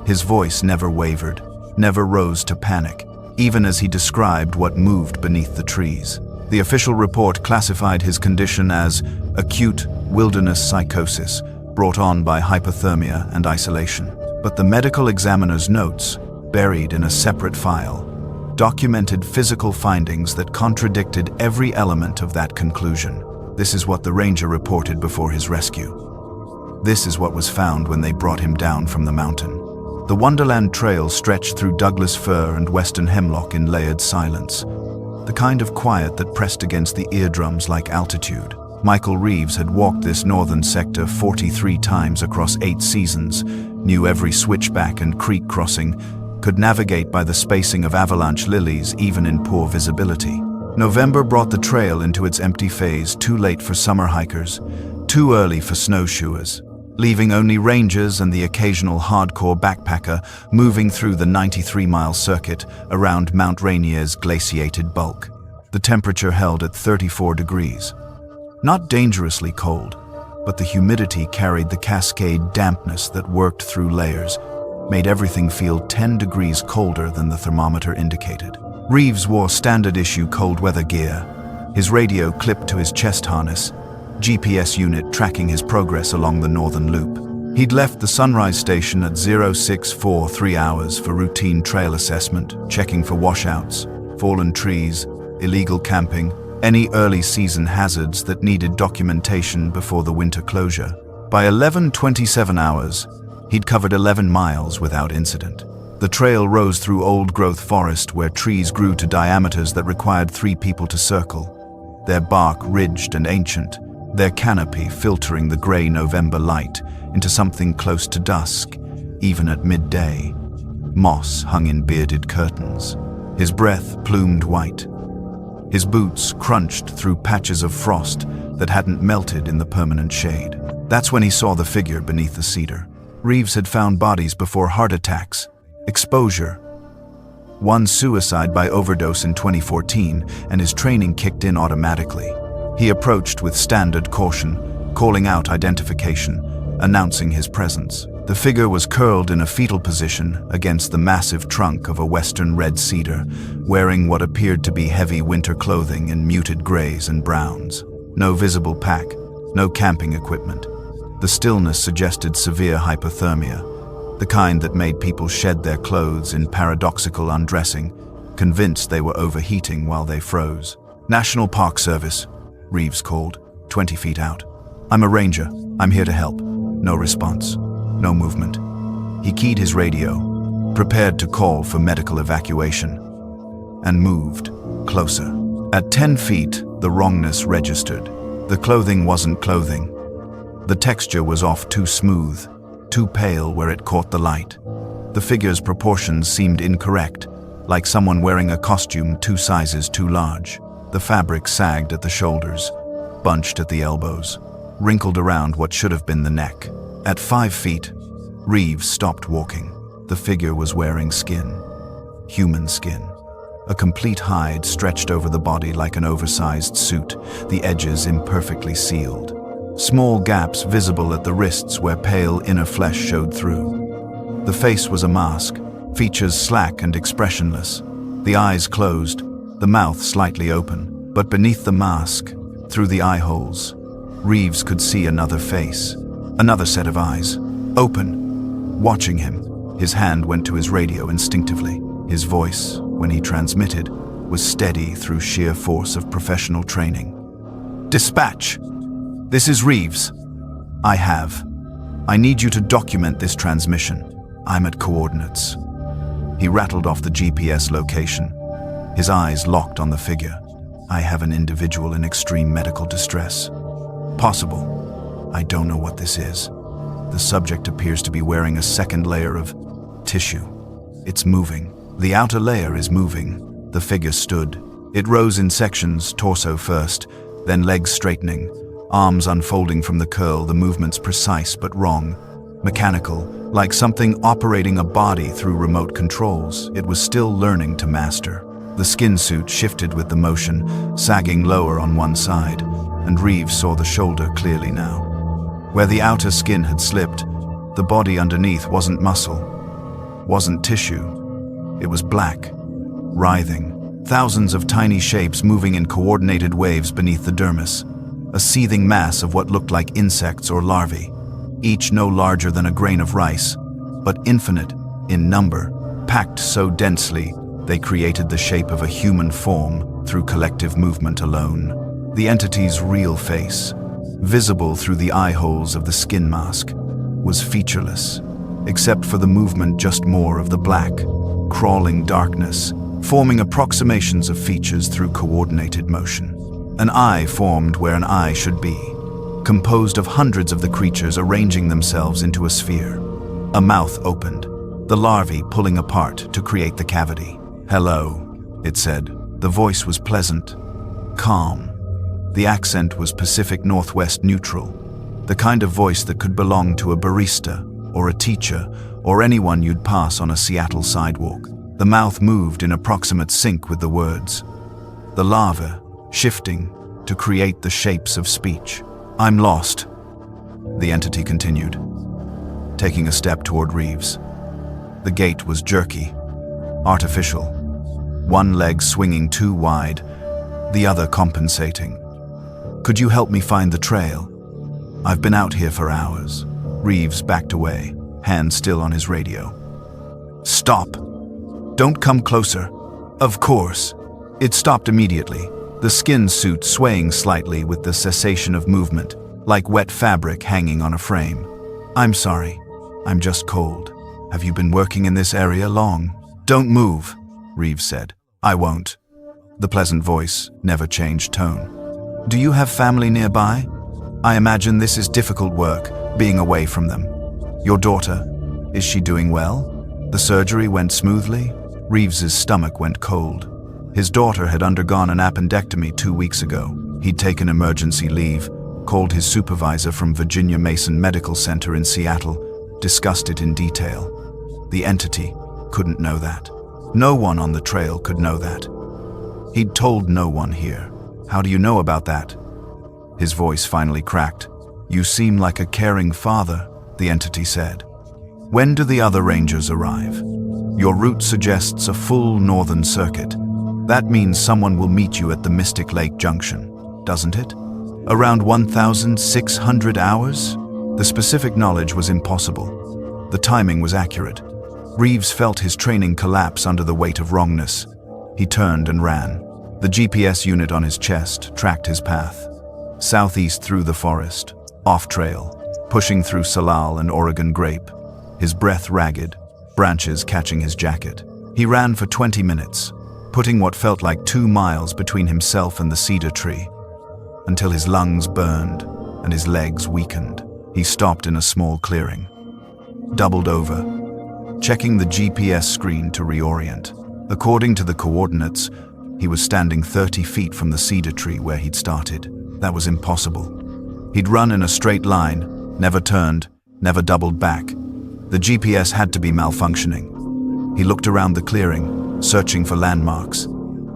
S1: His voice never wavered, never rose to panic, even as he described what moved beneath the trees. The official report classified his condition as acute wilderness psychosis, brought on by hypothermia and isolation. But the medical examiner's notes, buried in a separate file, documented physical findings that contradicted every element of that conclusion. This is what the ranger reported before his rescue. This is what was found when they brought him down from the mountain. The Wonderland Trail stretched through Douglas fir and western hemlock in layered silence, the kind of quiet that pressed against the eardrums like altitude. Michael Reeves had walked this northern sector 43 times across 8 seasons, knew every switchback and creek crossing, could navigate by the spacing of avalanche lilies even in poor visibility. November brought the trail into its empty phase, too late for summer hikers, too early for snowshoers, leaving only rangers and the occasional hardcore backpacker moving through the 93-mile circuit around Mount Rainier's glaciated bulk. The temperature held at 34 degrees. Not dangerously cold, but the humidity carried the cascade dampness that worked through layers, made everything feel 10 degrees colder than the thermometer indicated. Reeves wore standard-issue cold-weather gear, his radio clipped to his chest harness, GPS unit tracking his progress along the northern loop. He'd left the Sunrise Station at 0643 hours for routine trail assessment, checking for washouts, fallen trees, illegal camping, any early-season hazards that needed documentation before the winter closure. By 11:27 hours, he'd covered 11 miles without incident. The trail rose through old-growth forest where trees grew to diameters that required 3 people to circle, their bark ridged and ancient, their canopy filtering the gray November light into something close to dusk, even at midday. Moss hung in bearded curtains, his breath plumed white. His boots crunched through patches of frost that hadn't melted in the permanent shade. That's when he saw the figure beneath the cedar. Reeves had found bodies before heart attacks, exposure, one suicide by overdose in 2014, and his training kicked in automatically. He approached with standard caution, calling out identification, announcing his presence. The figure was curled in a fetal position against the massive trunk of a western red cedar, wearing what appeared to be heavy winter clothing in muted grays and browns. No visible pack, no camping equipment. The stillness suggested severe hypothermia, the kind that made people shed their clothes in paradoxical undressing, convinced they were overheating while they froze. "National Park Service," Reeves called, 20 feet out. "I'm a ranger. I'm here to help." No response. No movement. He keyed his radio, prepared to call for medical evacuation, and moved closer. At 10 feet, the wrongness registered. The clothing wasn't clothing. The texture was off, too smooth, too pale where it caught the light. The figure's proportions seemed incorrect, like someone wearing a costume 2 sizes too large. The fabric sagged at the shoulders, bunched at the elbows, wrinkled around what should have been the neck. At 5 feet, Reeves stopped walking. The figure was wearing skin. Human skin. A complete hide stretched over the body like an oversized suit, the edges imperfectly sealed. Small gaps visible at the wrists where pale inner flesh showed through. The face was a mask, features slack and expressionless, the eyes closed, the mouth slightly open. But beneath the mask, through the eye holes, Reeves could see another face, another set of eyes, open, watching him. His hand went to his radio instinctively. His voice, when he transmitted, was steady through sheer force of professional training. "Dispatch! This is Reeves. I need you to document this transmission. I'm at coordinates." He rattled off the GPS location, his eyes locked on the figure. "I have an individual in extreme medical distress. Possible. I don't know what this is." The the subject appears to be wearing a second layer of tissue. It's moving. The outer layer is moving. The figure stood. It rose in sections, torso first, then legs straightening, arms unfolding from the curl, the movements precise but wrong. Mechanical, like something operating a body through remote controls. It was still learning to master. The skin suit shifted with the motion, sagging lower on one side, and Reeves saw the shoulder clearly now. Where the outer skin had slipped, the body underneath wasn't muscle, wasn't tissue. It was black, writhing, thousands of tiny shapes moving in coordinated waves beneath the dermis, a seething mass of what looked like insects or larvae, each no larger than a grain of rice, but infinite in number, packed so densely they created the shape of a human form through collective movement alone. The entity's real face, visible through the eye holes of the skin mask, was featureless, except for the movement just more of the black, crawling darkness, forming approximations of features through coordinated motion. An eye formed where an eye should be, composed of hundreds of the creatures arranging themselves into a sphere. A mouth opened, the larvae pulling apart to create the cavity. "Hello," it said. The voice was pleasant, calm. The accent was Pacific Northwest neutral, the kind of voice that could belong to a barista or a teacher or anyone you'd pass on a Seattle sidewalk. The mouth moved in approximate sync with the words, the larva shifting to create the shapes of speech. "I'm lost," the entity continued, taking a step toward Reeves. The gait was jerky, artificial, one leg swinging too wide, the other compensating. "Could you help me find the trail? I've been out here for hours." Reeves backed away, hand still on his radio. "Stop! Don't come closer." "Of course." It stopped immediately, the skin suit swaying slightly with the cessation of movement, like wet fabric hanging on a frame. "I'm sorry. I'm just cold. Have you been working in this area long?" "Don't move," Reeves said. "I won't." The pleasant voice never changed tone. "Do you have family nearby? I imagine this is difficult work, being away from them. Your daughter, is she doing well? The surgery went smoothly?" Reeves's stomach went cold. His daughter had undergone an appendectomy 2 weeks ago. He'd taken emergency leave, called his supervisor from Virginia Mason Medical Center in Seattle, discussed it in detail. The entity couldn't know that. No one on the trail could know that. He'd told no one here. "How do you know about that?" His voice finally cracked. "You seem like a caring father," the entity said. "When do the other rangers arrive? Your route suggests a full northern circuit. That means someone will meet you at the Mystic Lake Junction, doesn't it? Around 1,600 hours? The specific knowledge was impossible. The timing was accurate. Reeves felt his training collapse under the weight of wrongness. He turned and ran. The GPS unit on his chest tracked his path. Southeast through the forest, off-trail, pushing through Salal and Oregon grape, his breath ragged, branches catching his jacket. He ran for 20 minutes, putting what felt like 2 miles between himself and the cedar tree, until his lungs burned and his legs weakened. He stopped in a small clearing, doubled over, checking the GPS screen to reorient. According to the coordinates, he was standing 30 feet from the cedar tree where he'd started. That was impossible. He'd run in a straight line, never turned, never doubled back. The GPS had to be malfunctioning. He looked around the clearing, searching for landmarks,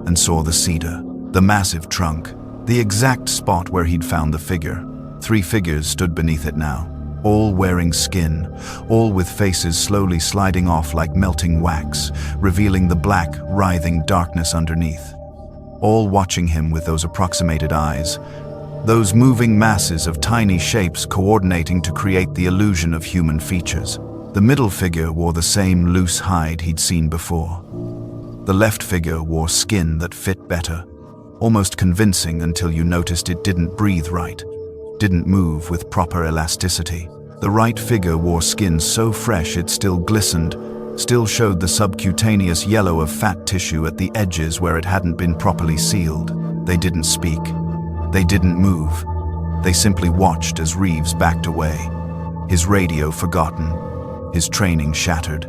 S1: and saw the cedar, the massive trunk, the exact spot where he'd found the figure. 3 figures stood beneath it now, all wearing skin, all with faces slowly sliding off like melting wax, revealing the black, writhing darkness underneath. All watching him with those approximated eyes, those moving masses of tiny shapes coordinating to create the illusion of human features. The middle figure wore the same loose hide he'd seen before. The left figure wore skin that fit better, almost convincing until you noticed it didn't breathe right, didn't move with proper elasticity. The right figure wore skin so fresh it still glistened, still showed the subcutaneous yellow of fat tissue at the edges where it hadn't been properly sealed. They didn't speak. They didn't move. They simply watched as Reeves backed away. his radio forgotten, his training shattered,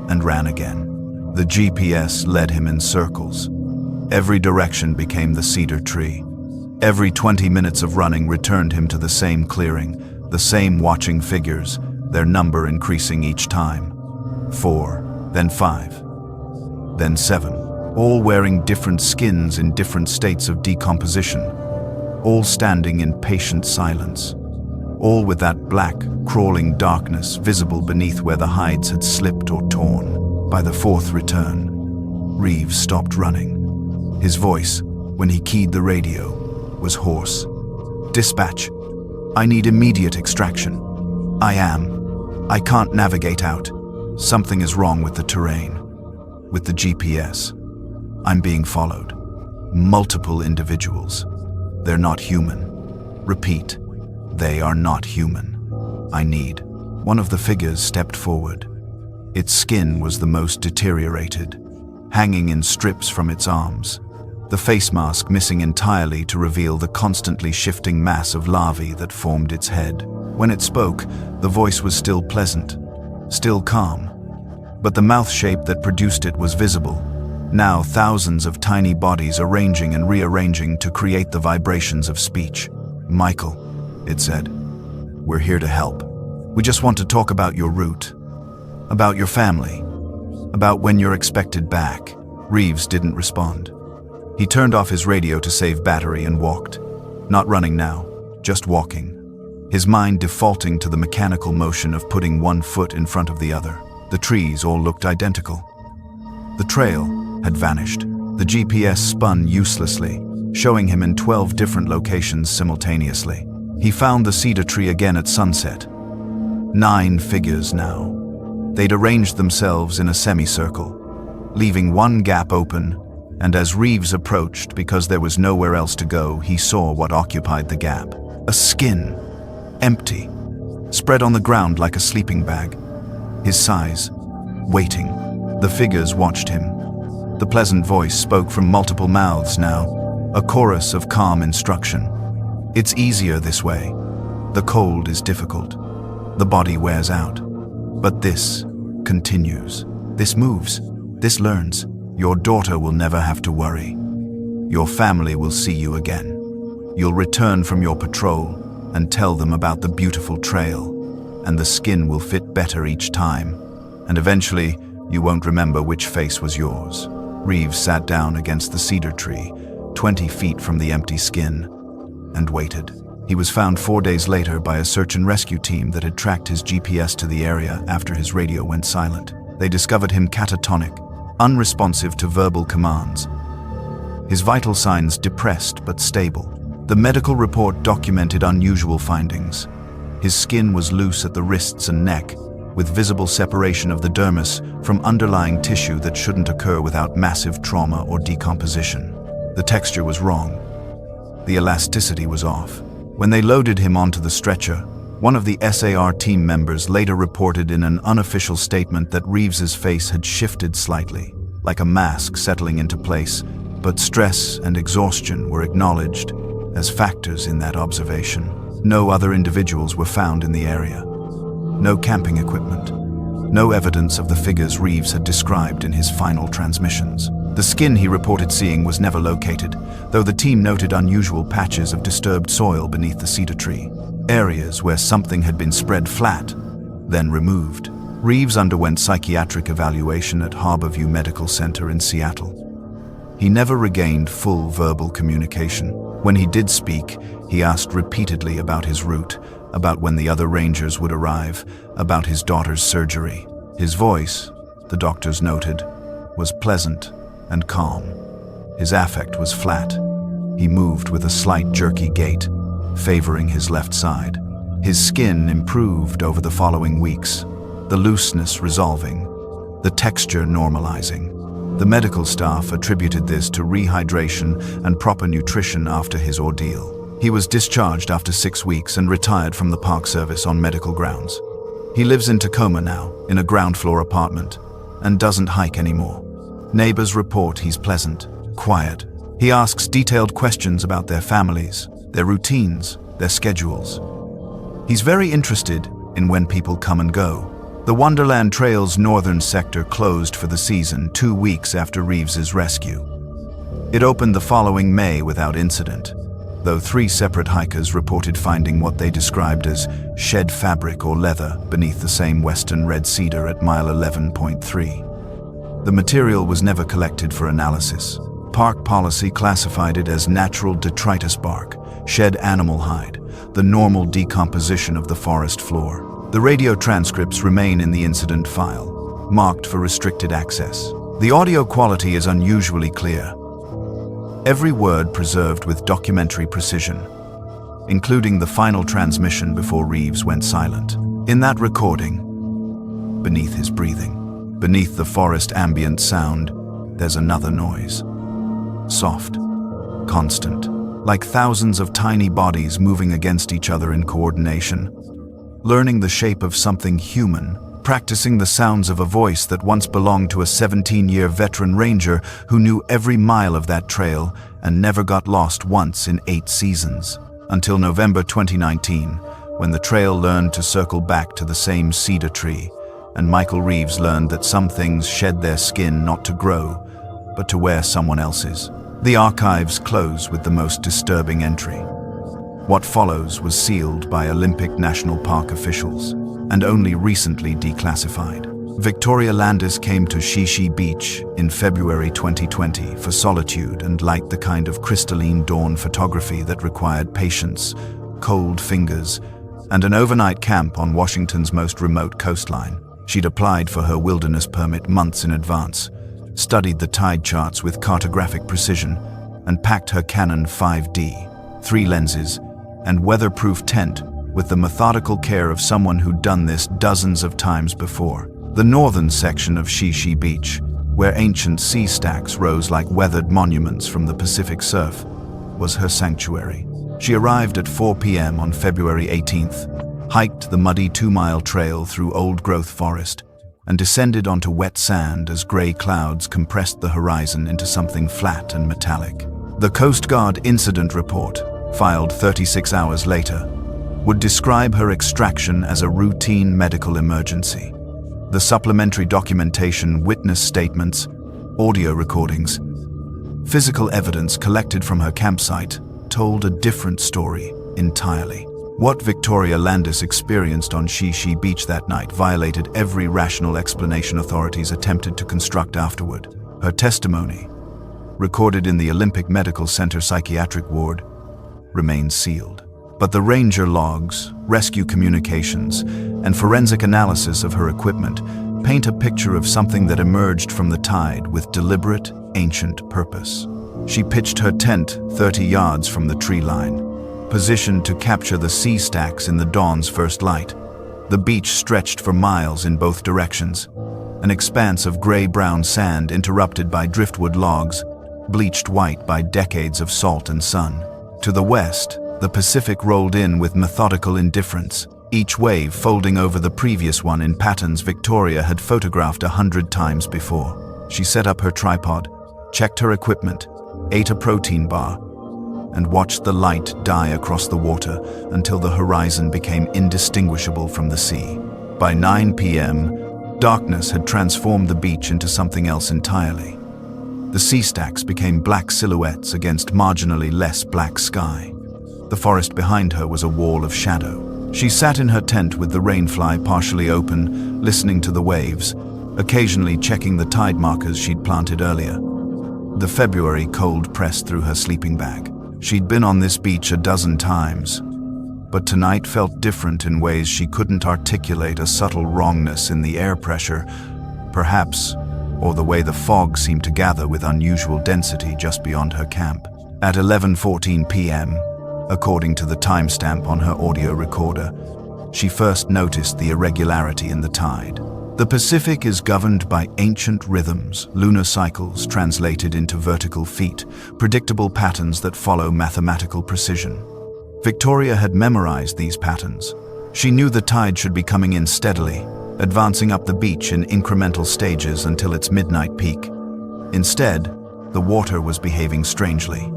S1: and ran again. The GPS led him in circles. Every direction became the cedar tree. Every 20 minutes of running returned him to the same clearing, the same watching figures, their number increasing each time. 4, then 5, then 7, all wearing different skins in different states of decomposition, all standing in patient silence, all with that black, crawling darkness visible beneath where the hides had slipped or torn. By the fourth return, Reeves stopped running. His voice, when he keyed the radio, was hoarse. "Dispatch, I need immediate extraction. I can't navigate out. Something is wrong with the terrain, with the GPS. I'm being followed. Multiple individuals. They're not human. Repeat, they are not human. I need." One of the figures stepped forward. Its skin was the most deteriorated, hanging in strips from its arms, the face mask missing entirely to reveal the constantly shifting mass of larvae that formed its head. When it spoke, the voice was still pleasant, still calm, but the mouth shape that produced it was visible. Now thousands of tiny bodies arranging and rearranging to create the vibrations of speech. "Michael," it said, "we're here to help. We just want to talk about your route, about your family, about when you're expected back." Reeves didn't respond. He turned off his radio to save battery and walked. Not running now, just walking. His mind defaulting to the mechanical motion of putting one foot in front of the other. The trees all looked identical. The trail had vanished. The GPS spun uselessly, showing him in 12 different locations simultaneously. He found the cedar tree again at sunset. 9 figures now. They'd arranged themselves in a semicircle, leaving one gap open, and as Reeves approached, because there was nowhere else to go, he saw what occupied the gap. A skin, empty, spread on the ground like a sleeping bag. His size, waiting. The figures watched him. The pleasant voice spoke from multiple mouths now, a chorus of calm instruction. "It's easier this way. The cold is difficult. The body wears out. But this continues. This moves. This learns. Your daughter will never have to worry. Your family will see you again. You'll return from your patrol and tell them about the beautiful trail, and the skin will fit better each time, and eventually you won't remember which face was yours." Reeves sat down against the cedar tree, 20 feet from the empty skin, and waited. He was found 4 days later by a search and rescue team that had tracked his GPS to the area after his radio went silent. They discovered him catatonic, unresponsive to verbal commands. His vital signs depressed but stable. The medical report documented unusual findings. His skin was loose at the wrists and neck, with visible separation of the dermis from underlying tissue that shouldn't occur without massive trauma or decomposition. The texture was wrong. The elasticity was off. When they loaded him onto the stretcher, one of the SAR team members later reported in an unofficial statement that Reeves's face had shifted slightly, like a mask settling into place, but stress and exhaustion were acknowledged as factors in that observation. No other individuals were found in the area. No camping equipment. No evidence of the figures Reeves had described in his final transmissions. The skin he reported seeing was never located, though the team noted unusual patches of disturbed soil beneath the cedar tree. Areas where something had been spread flat, then removed. Reeves underwent psychiatric evaluation at Harborview Medical Center in Seattle. He never regained full verbal communication. When he did speak, he asked repeatedly about his route, about when the other rangers would arrive, about his daughter's surgery. His voice, the doctors noted, was pleasant and calm. His affect was flat. He moved with a slight jerky gait, favoring his left side. His skin improved over the following weeks, the looseness resolving, the texture normalizing. The medical staff attributed this to rehydration and proper nutrition after his ordeal. He was discharged after 6 weeks and retired from the Park Service on medical grounds. He lives in Tacoma now, in a ground-floor apartment, and doesn't hike anymore. Neighbors report he's pleasant, quiet. He asks detailed questions about their families, their routines, their schedules. He's very interested in when people come and go. The Wonderland Trail's northern sector closed for the season 2 weeks after Reeves's rescue. It opened the following May without incident, though 3 separate hikers reported finding what they described as shed fabric or leather beneath the same western red cedar at mile 11.3. The material was never collected for analysis. Park policy classified it as natural detritus bark, shed animal hide, the normal decomposition of the forest floor. The radio transcripts remain in the incident file, marked for restricted access. The audio quality is unusually clear. Every word preserved with documentary precision, including the final transmission before Reeves went silent. In that recording, beneath his breathing, beneath the forest ambient sound, there's another noise. Soft, constant, like thousands of tiny bodies moving against each other in coordination, learning the shape of something human, practicing the sounds of a voice that once belonged to a 17-year veteran ranger who knew every mile of that trail and never got lost once in 8 seasons. Until November 2019, when the trail learned to circle back to the same cedar tree, and Michael Reeves learned that some things shed their skin not to grow, but to wear someone else's. The archives close with the most disturbing entry. What follows was sealed by Olympic National Park officials and only recently declassified. Victoria Landis came to Shishi Beach in February 2020 for solitude and light, the kind of crystalline dawn photography that required patience, cold fingers, and an overnight camp on Washington's most remote coastline. She'd applied for her wilderness permit months in advance, studied the tide charts with cartographic precision, and packed her Canon 5D, 3 lenses, and weatherproof tent with the methodical care of someone who'd done this dozens of times before. The northern section of Shishi Beach, where ancient sea stacks rose like weathered monuments from the Pacific surf, was her sanctuary. She arrived at 4 p.m. on February 18th, hiked the muddy 2-mile trail through old-growth forest, and descended onto wet sand as gray clouds compressed the horizon into something flat and metallic. The Coast Guard incident report, filed 36 hours later, would describe her extraction as a routine medical emergency. The supplementary documentation, witness statements, audio recordings, physical evidence collected from her campsite told a different story entirely. What Victoria Landis experienced on Shishi Beach that night violated every rational explanation authorities attempted to construct afterward. Her testimony, recorded in the Olympic Medical Center psychiatric ward, remains sealed. But the ranger logs, rescue communications, and forensic analysis of her equipment paint a picture of something that emerged from the tide with deliberate, ancient purpose. She pitched her tent 30 yards from the tree line, positioned to capture the sea stacks in the dawn's first light. The beach stretched for miles in both directions, an expanse of gray-brown sand interrupted by driftwood logs, bleached white by decades of salt and sun. To the west, the Pacific rolled in with methodical indifference, each wave folding over the previous one in patterns Victoria had photographed 100 times before. She set up her tripod, checked her equipment, ate a protein bar, and watched the light die across the water until the horizon became indistinguishable from the sea. By 9 p.m., darkness had transformed the beach into something else entirely. The sea stacks became black silhouettes against marginally less black sky. The forest behind her was a wall of shadow. She sat in her tent with the rainfly partially open, listening to the waves, occasionally checking the tide markers she'd planted earlier. The February cold pressed through her sleeping bag. She'd been on this beach a dozen times, but tonight felt different in ways she couldn't articulate. A subtle wrongness in the air pressure, perhaps, or the way the fog seemed to gather with unusual density just beyond her camp. At 11:14 p.m., according to the timestamp on her audio recorder, she first noticed the irregularity in the tide. The Pacific is governed by ancient rhythms, lunar cycles translated into vertical feet, predictable patterns that follow mathematical precision. Victoria had memorized these patterns. She knew the tide should be coming in steadily, advancing up the beach in incremental stages until its midnight peak. Instead, the water was behaving strangely.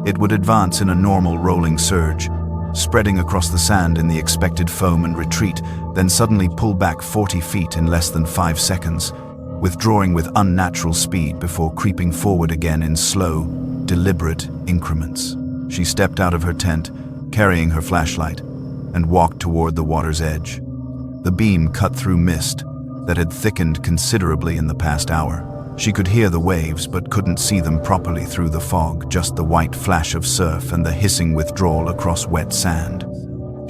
S1: It would advance in a normal rolling surge, spreading across the sand in the expected foam and retreat, then suddenly pull back 40 feet in less than 5 seconds, withdrawing with unnatural speed before creeping forward again in slow, deliberate increments. She stepped out of her tent, carrying her flashlight, and walked toward the water's edge. The beam cut through mist that had thickened considerably in the past hour. She could hear the waves but couldn't see them properly through the fog, just the white flash of surf and the hissing withdrawal across wet sand.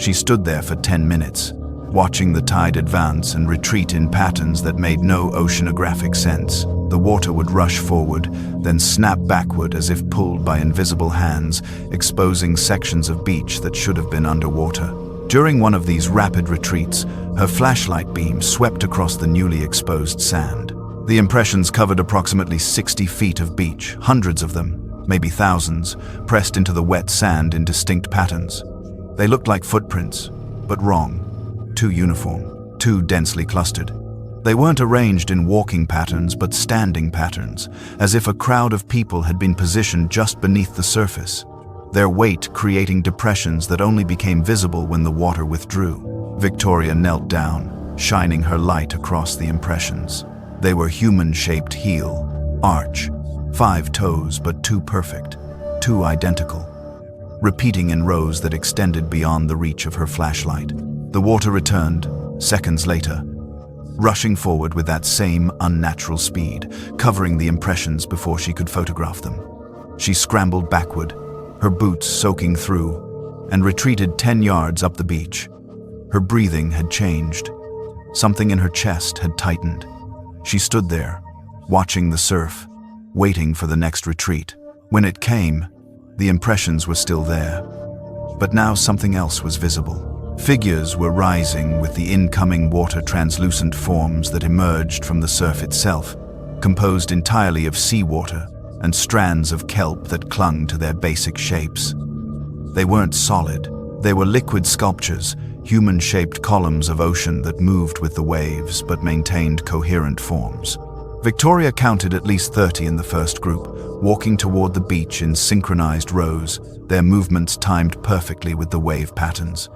S1: She stood there for 10 minutes, watching the tide advance and retreat in patterns that made no oceanographic sense. The water would rush forward, then snap backward as if pulled by invisible hands, exposing sections of beach that should have been underwater. During one of these rapid retreats, her flashlight beam swept across the newly exposed sand. The impressions covered approximately 60 feet of beach, hundreds of them, maybe thousands, pressed into the wet sand in distinct patterns. They looked like footprints, but wrong. Too uniform, too densely clustered. They weren't arranged in walking patterns, but standing patterns, as if a crowd of people had been positioned just beneath the surface, their weight creating depressions that only became visible when the water withdrew. Victoria knelt down, shining her light across the impressions. They were human-shaped heel, arch, 5 toes, but too perfect, too identical, repeating in rows that extended beyond the reach of her flashlight. The water returned, seconds later, rushing forward with that same unnatural speed, covering the impressions before she could photograph them. She scrambled backward, her boots soaking through, and retreated 10 yards up the beach. Her breathing had changed. Something in her chest had tightened. She stood there, watching the surf, waiting for the next retreat. When it came, the impressions were still there. But now something else was visible. Figures were rising with the incoming water, translucent forms that emerged from the surf itself, composed entirely of seawater and strands of kelp that clung to their basic shapes. They weren't solid. They were liquid sculptures, human-shaped columns of ocean that moved with the waves but maintained coherent forms. Victoria counted at least 30 in the first group, walking toward the beach in synchronized rows, their movements timed perfectly with the wave patterns.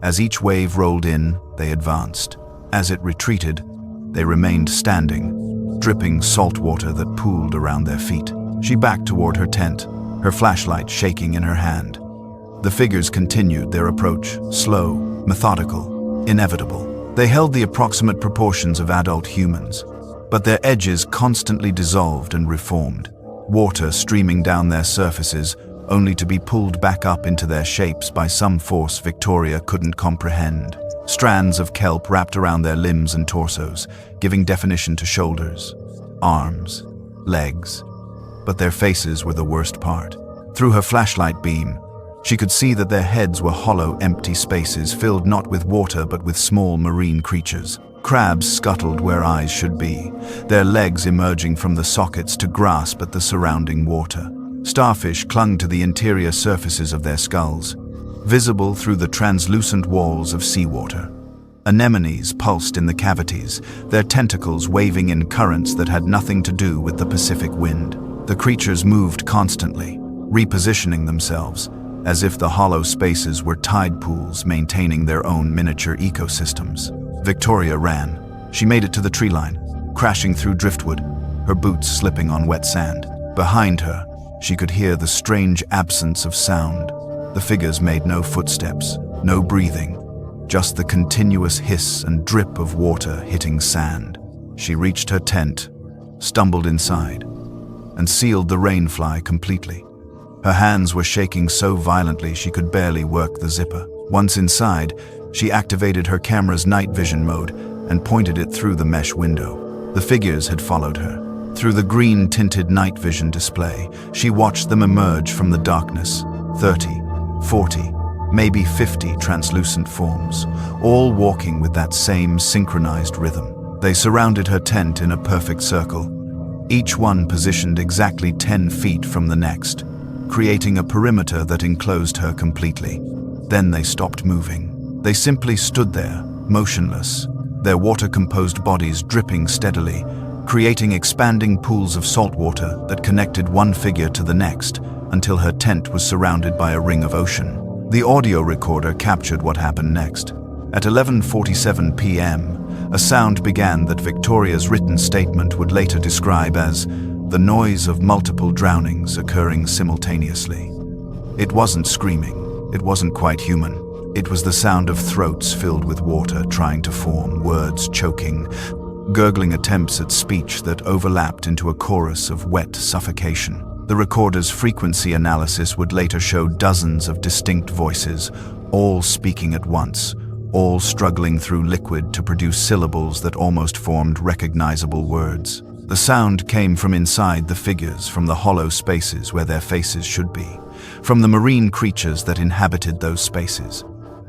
S1: As each wave rolled in, they advanced. As it retreated, they remained standing, dripping salt water that pooled around their feet. She backed toward her tent, her flashlight shaking in her hand. The figures continued their approach, slow, methodical, inevitable. They held the approximate proportions of adult humans, but their edges constantly dissolved and reformed, water streaming down their surfaces, only to be pulled back up into their shapes by some force Victoria couldn't comprehend. Strands of kelp wrapped around their limbs and torsos, giving definition to shoulders, arms, legs. But their faces were the worst part. Through her flashlight beam, she could see that their heads were hollow, empty spaces filled not with water but with small marine creatures. Crabs scuttled where eyes should be, their legs emerging from the sockets to grasp at the surrounding water. Starfish clung to the interior surfaces of their skulls, visible through the translucent walls of seawater. Anemones pulsed in the cavities, their tentacles waving in currents that had nothing to do with the Pacific wind. The creatures moved constantly, repositioning themselves, as if the hollow spaces were tide pools maintaining their own miniature ecosystems. Victoria ran. She made it to the tree line, crashing through driftwood, her boots slipping on wet sand. Behind her, she could hear the strange absence of sound. The figures made no footsteps, no breathing, just the continuous hiss and drip of water hitting sand. She reached her tent, stumbled inside, and sealed the rainfly completely. Her hands were shaking so violently she could barely work the zipper. Once inside, she activated her camera's night vision mode and pointed it through the mesh window. The figures had followed her. Through the green-tinted night vision display, she watched them emerge from the darkness. 30, 40, maybe 50 translucent forms, all walking with that same synchronized rhythm. They surrounded her tent in a perfect circle, each one positioned exactly 10 feet from the next, creating a perimeter that enclosed her completely. Then they stopped moving. They simply stood there, motionless, their water-composed bodies dripping steadily, creating expanding pools of salt water that connected one figure to the next until her tent was surrounded by a ring of ocean. The audio recorder captured what happened next. At 11:47 p.m., a sound began that Victoria's written statement would later describe as the noise of multiple drownings occurring simultaneously. It wasn't screaming. It wasn't quite human. It was the sound of throats filled with water trying to form, words choking, gurgling attempts at speech that overlapped into a chorus of wet suffocation. The recorder's frequency analysis would later show dozens of distinct voices, all speaking at once, all struggling through liquid to produce syllables that almost formed recognizable words. The sound came from inside the figures, from the hollow spaces where their faces should be, from the marine creatures that inhabited those spaces.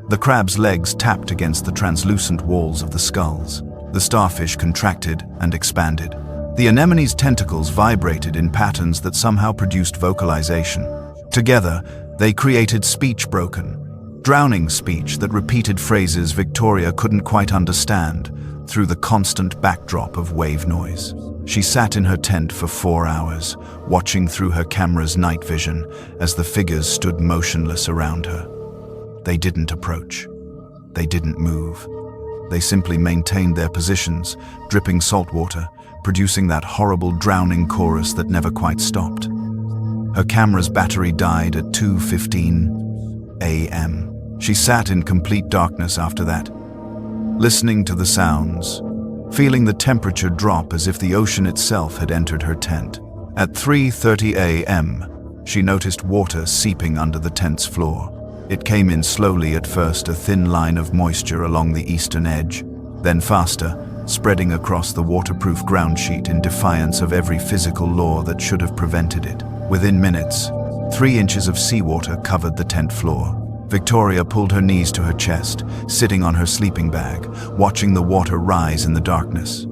S1: The crab's legs tapped against the translucent walls of the skulls. The starfish contracted and expanded. The anemone's tentacles vibrated in patterns that somehow produced vocalization. Together, they created speech broken, drowning speech that repeated phrases Victoria couldn't quite understand through the constant backdrop of wave noise. She sat in her tent for 4 hours, watching through her camera's night vision as the figures stood motionless around her. They didn't approach. They didn't move. They simply maintained their positions, dripping salt water, producing that horrible drowning chorus that never quite stopped. Her camera's battery died at 2:15 a.m. She sat in complete darkness after that, listening to the sounds, feeling the temperature drop as if the ocean itself had entered her tent. At 3:30 a.m., she noticed water seeping under the tent's floor. It came in slowly at first, a thin line of moisture along the eastern edge, then faster, spreading across the waterproof ground sheet in defiance of every physical law that should have prevented it. Within minutes, 3 inches of seawater covered the tent floor. Victoria pulled her knees to her chest, sitting on her sleeping bag, watching the water rise in the darkness.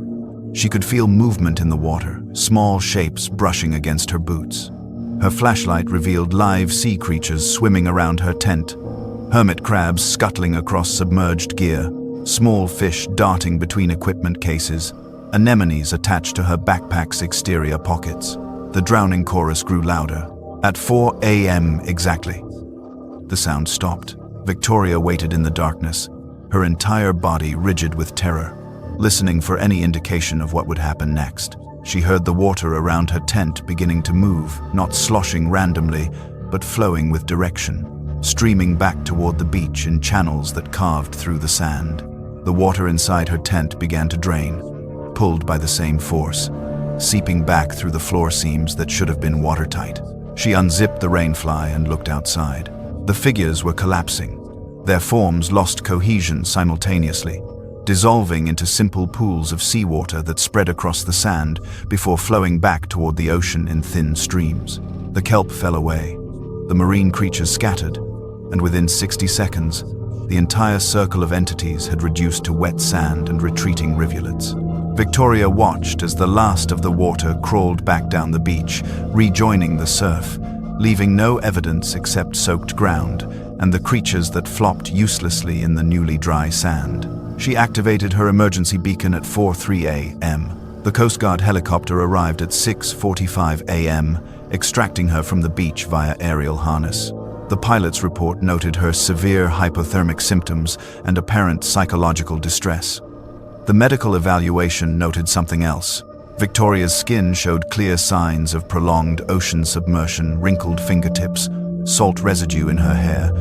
S1: She could feel movement in the water, small shapes brushing against her boots. Her flashlight revealed live sea creatures swimming around her tent, hermit crabs scuttling across submerged gear, small fish darting between equipment cases, anemones attached to her backpack's exterior pockets. The drowning chorus grew louder. At 4 a.m. exactly, the sound stopped. Victoria waited in the darkness, her entire body rigid with terror, listening for any indication of what would happen next. She heard the water around her tent beginning to move, not sloshing randomly, but flowing with direction, streaming back toward the beach in channels that carved through the sand. The water inside her tent began to drain, pulled by the same force, seeping back through the floor seams that should have been watertight. She unzipped the rainfly and looked outside. The figures were collapsing. Their forms lost cohesion simultaneously, dissolving into simple pools of seawater that spread across the sand before flowing back toward the ocean in thin streams. The kelp fell away. The marine creatures scattered, and within 60 seconds, the entire circle of entities had reduced to wet sand and retreating rivulets. Victoria watched as the last of the water crawled back down the beach, rejoining the surf, leaving no evidence except soaked ground and the creatures that flopped uselessly in the newly dry sand. She activated her emergency beacon at 4:03 a.m. The Coast Guard helicopter arrived at 6:45 a.m., extracting her from the beach via aerial harness. The pilot's report noted her severe hypothermic symptoms and apparent psychological distress. The medical evaluation noted something else. Victoria's skin showed clear signs of prolonged ocean submersion, wrinkled fingertips, salt residue in her hair,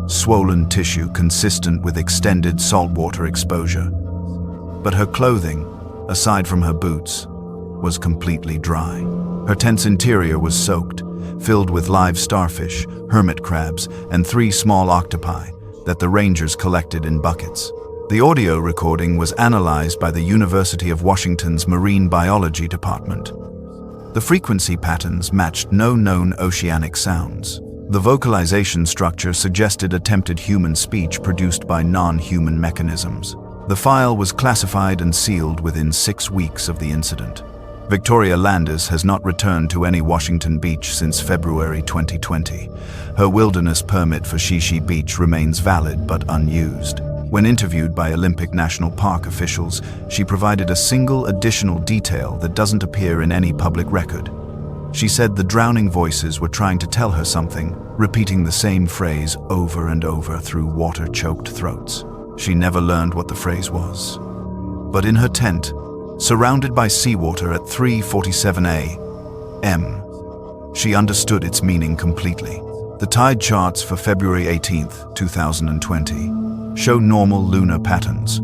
S1: swollen tissue consistent with extended saltwater exposure. But her clothing, aside from her boots, was completely dry. Her tent's interior was soaked, filled with live starfish, hermit crabs, and 3 small octopi that the rangers collected in buckets. The audio recording was analyzed by the University of Washington's Marine Biology Department. The frequency patterns matched no known oceanic sounds. The vocalization structure suggested attempted human speech produced by non-human mechanisms. The file was classified and sealed within 6 weeks of the incident. Victoria Landis has not returned to any Washington beach since February 2020. Her wilderness permit for Shishi Beach remains valid but unused. When interviewed by Olympic National Park officials, she provided a single additional detail that doesn't appear in any public record. She said the drowning voices were trying to tell her something, repeating the same phrase over and over through water-choked throats. She never learned what the phrase was. But in her tent, surrounded by seawater at 3:47 a.m., she understood its meaning completely. The tide charts for February 18th, 2020, show normal lunar patterns.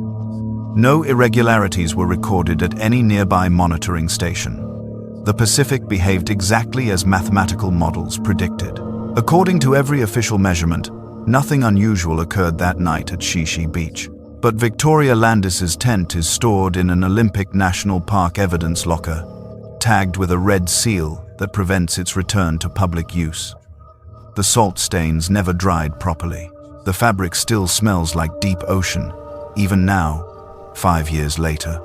S1: No irregularities were recorded at any nearby monitoring station. The Pacific behaved exactly as mathematical models predicted. According to every official measurement, nothing unusual occurred that night at Shishi Beach. But Victoria Landis's tent is stored in an Olympic National Park evidence locker, tagged with a red seal that prevents its return to public use. The salt stains never dried properly. The fabric still smells like deep ocean, even now, 5 years later.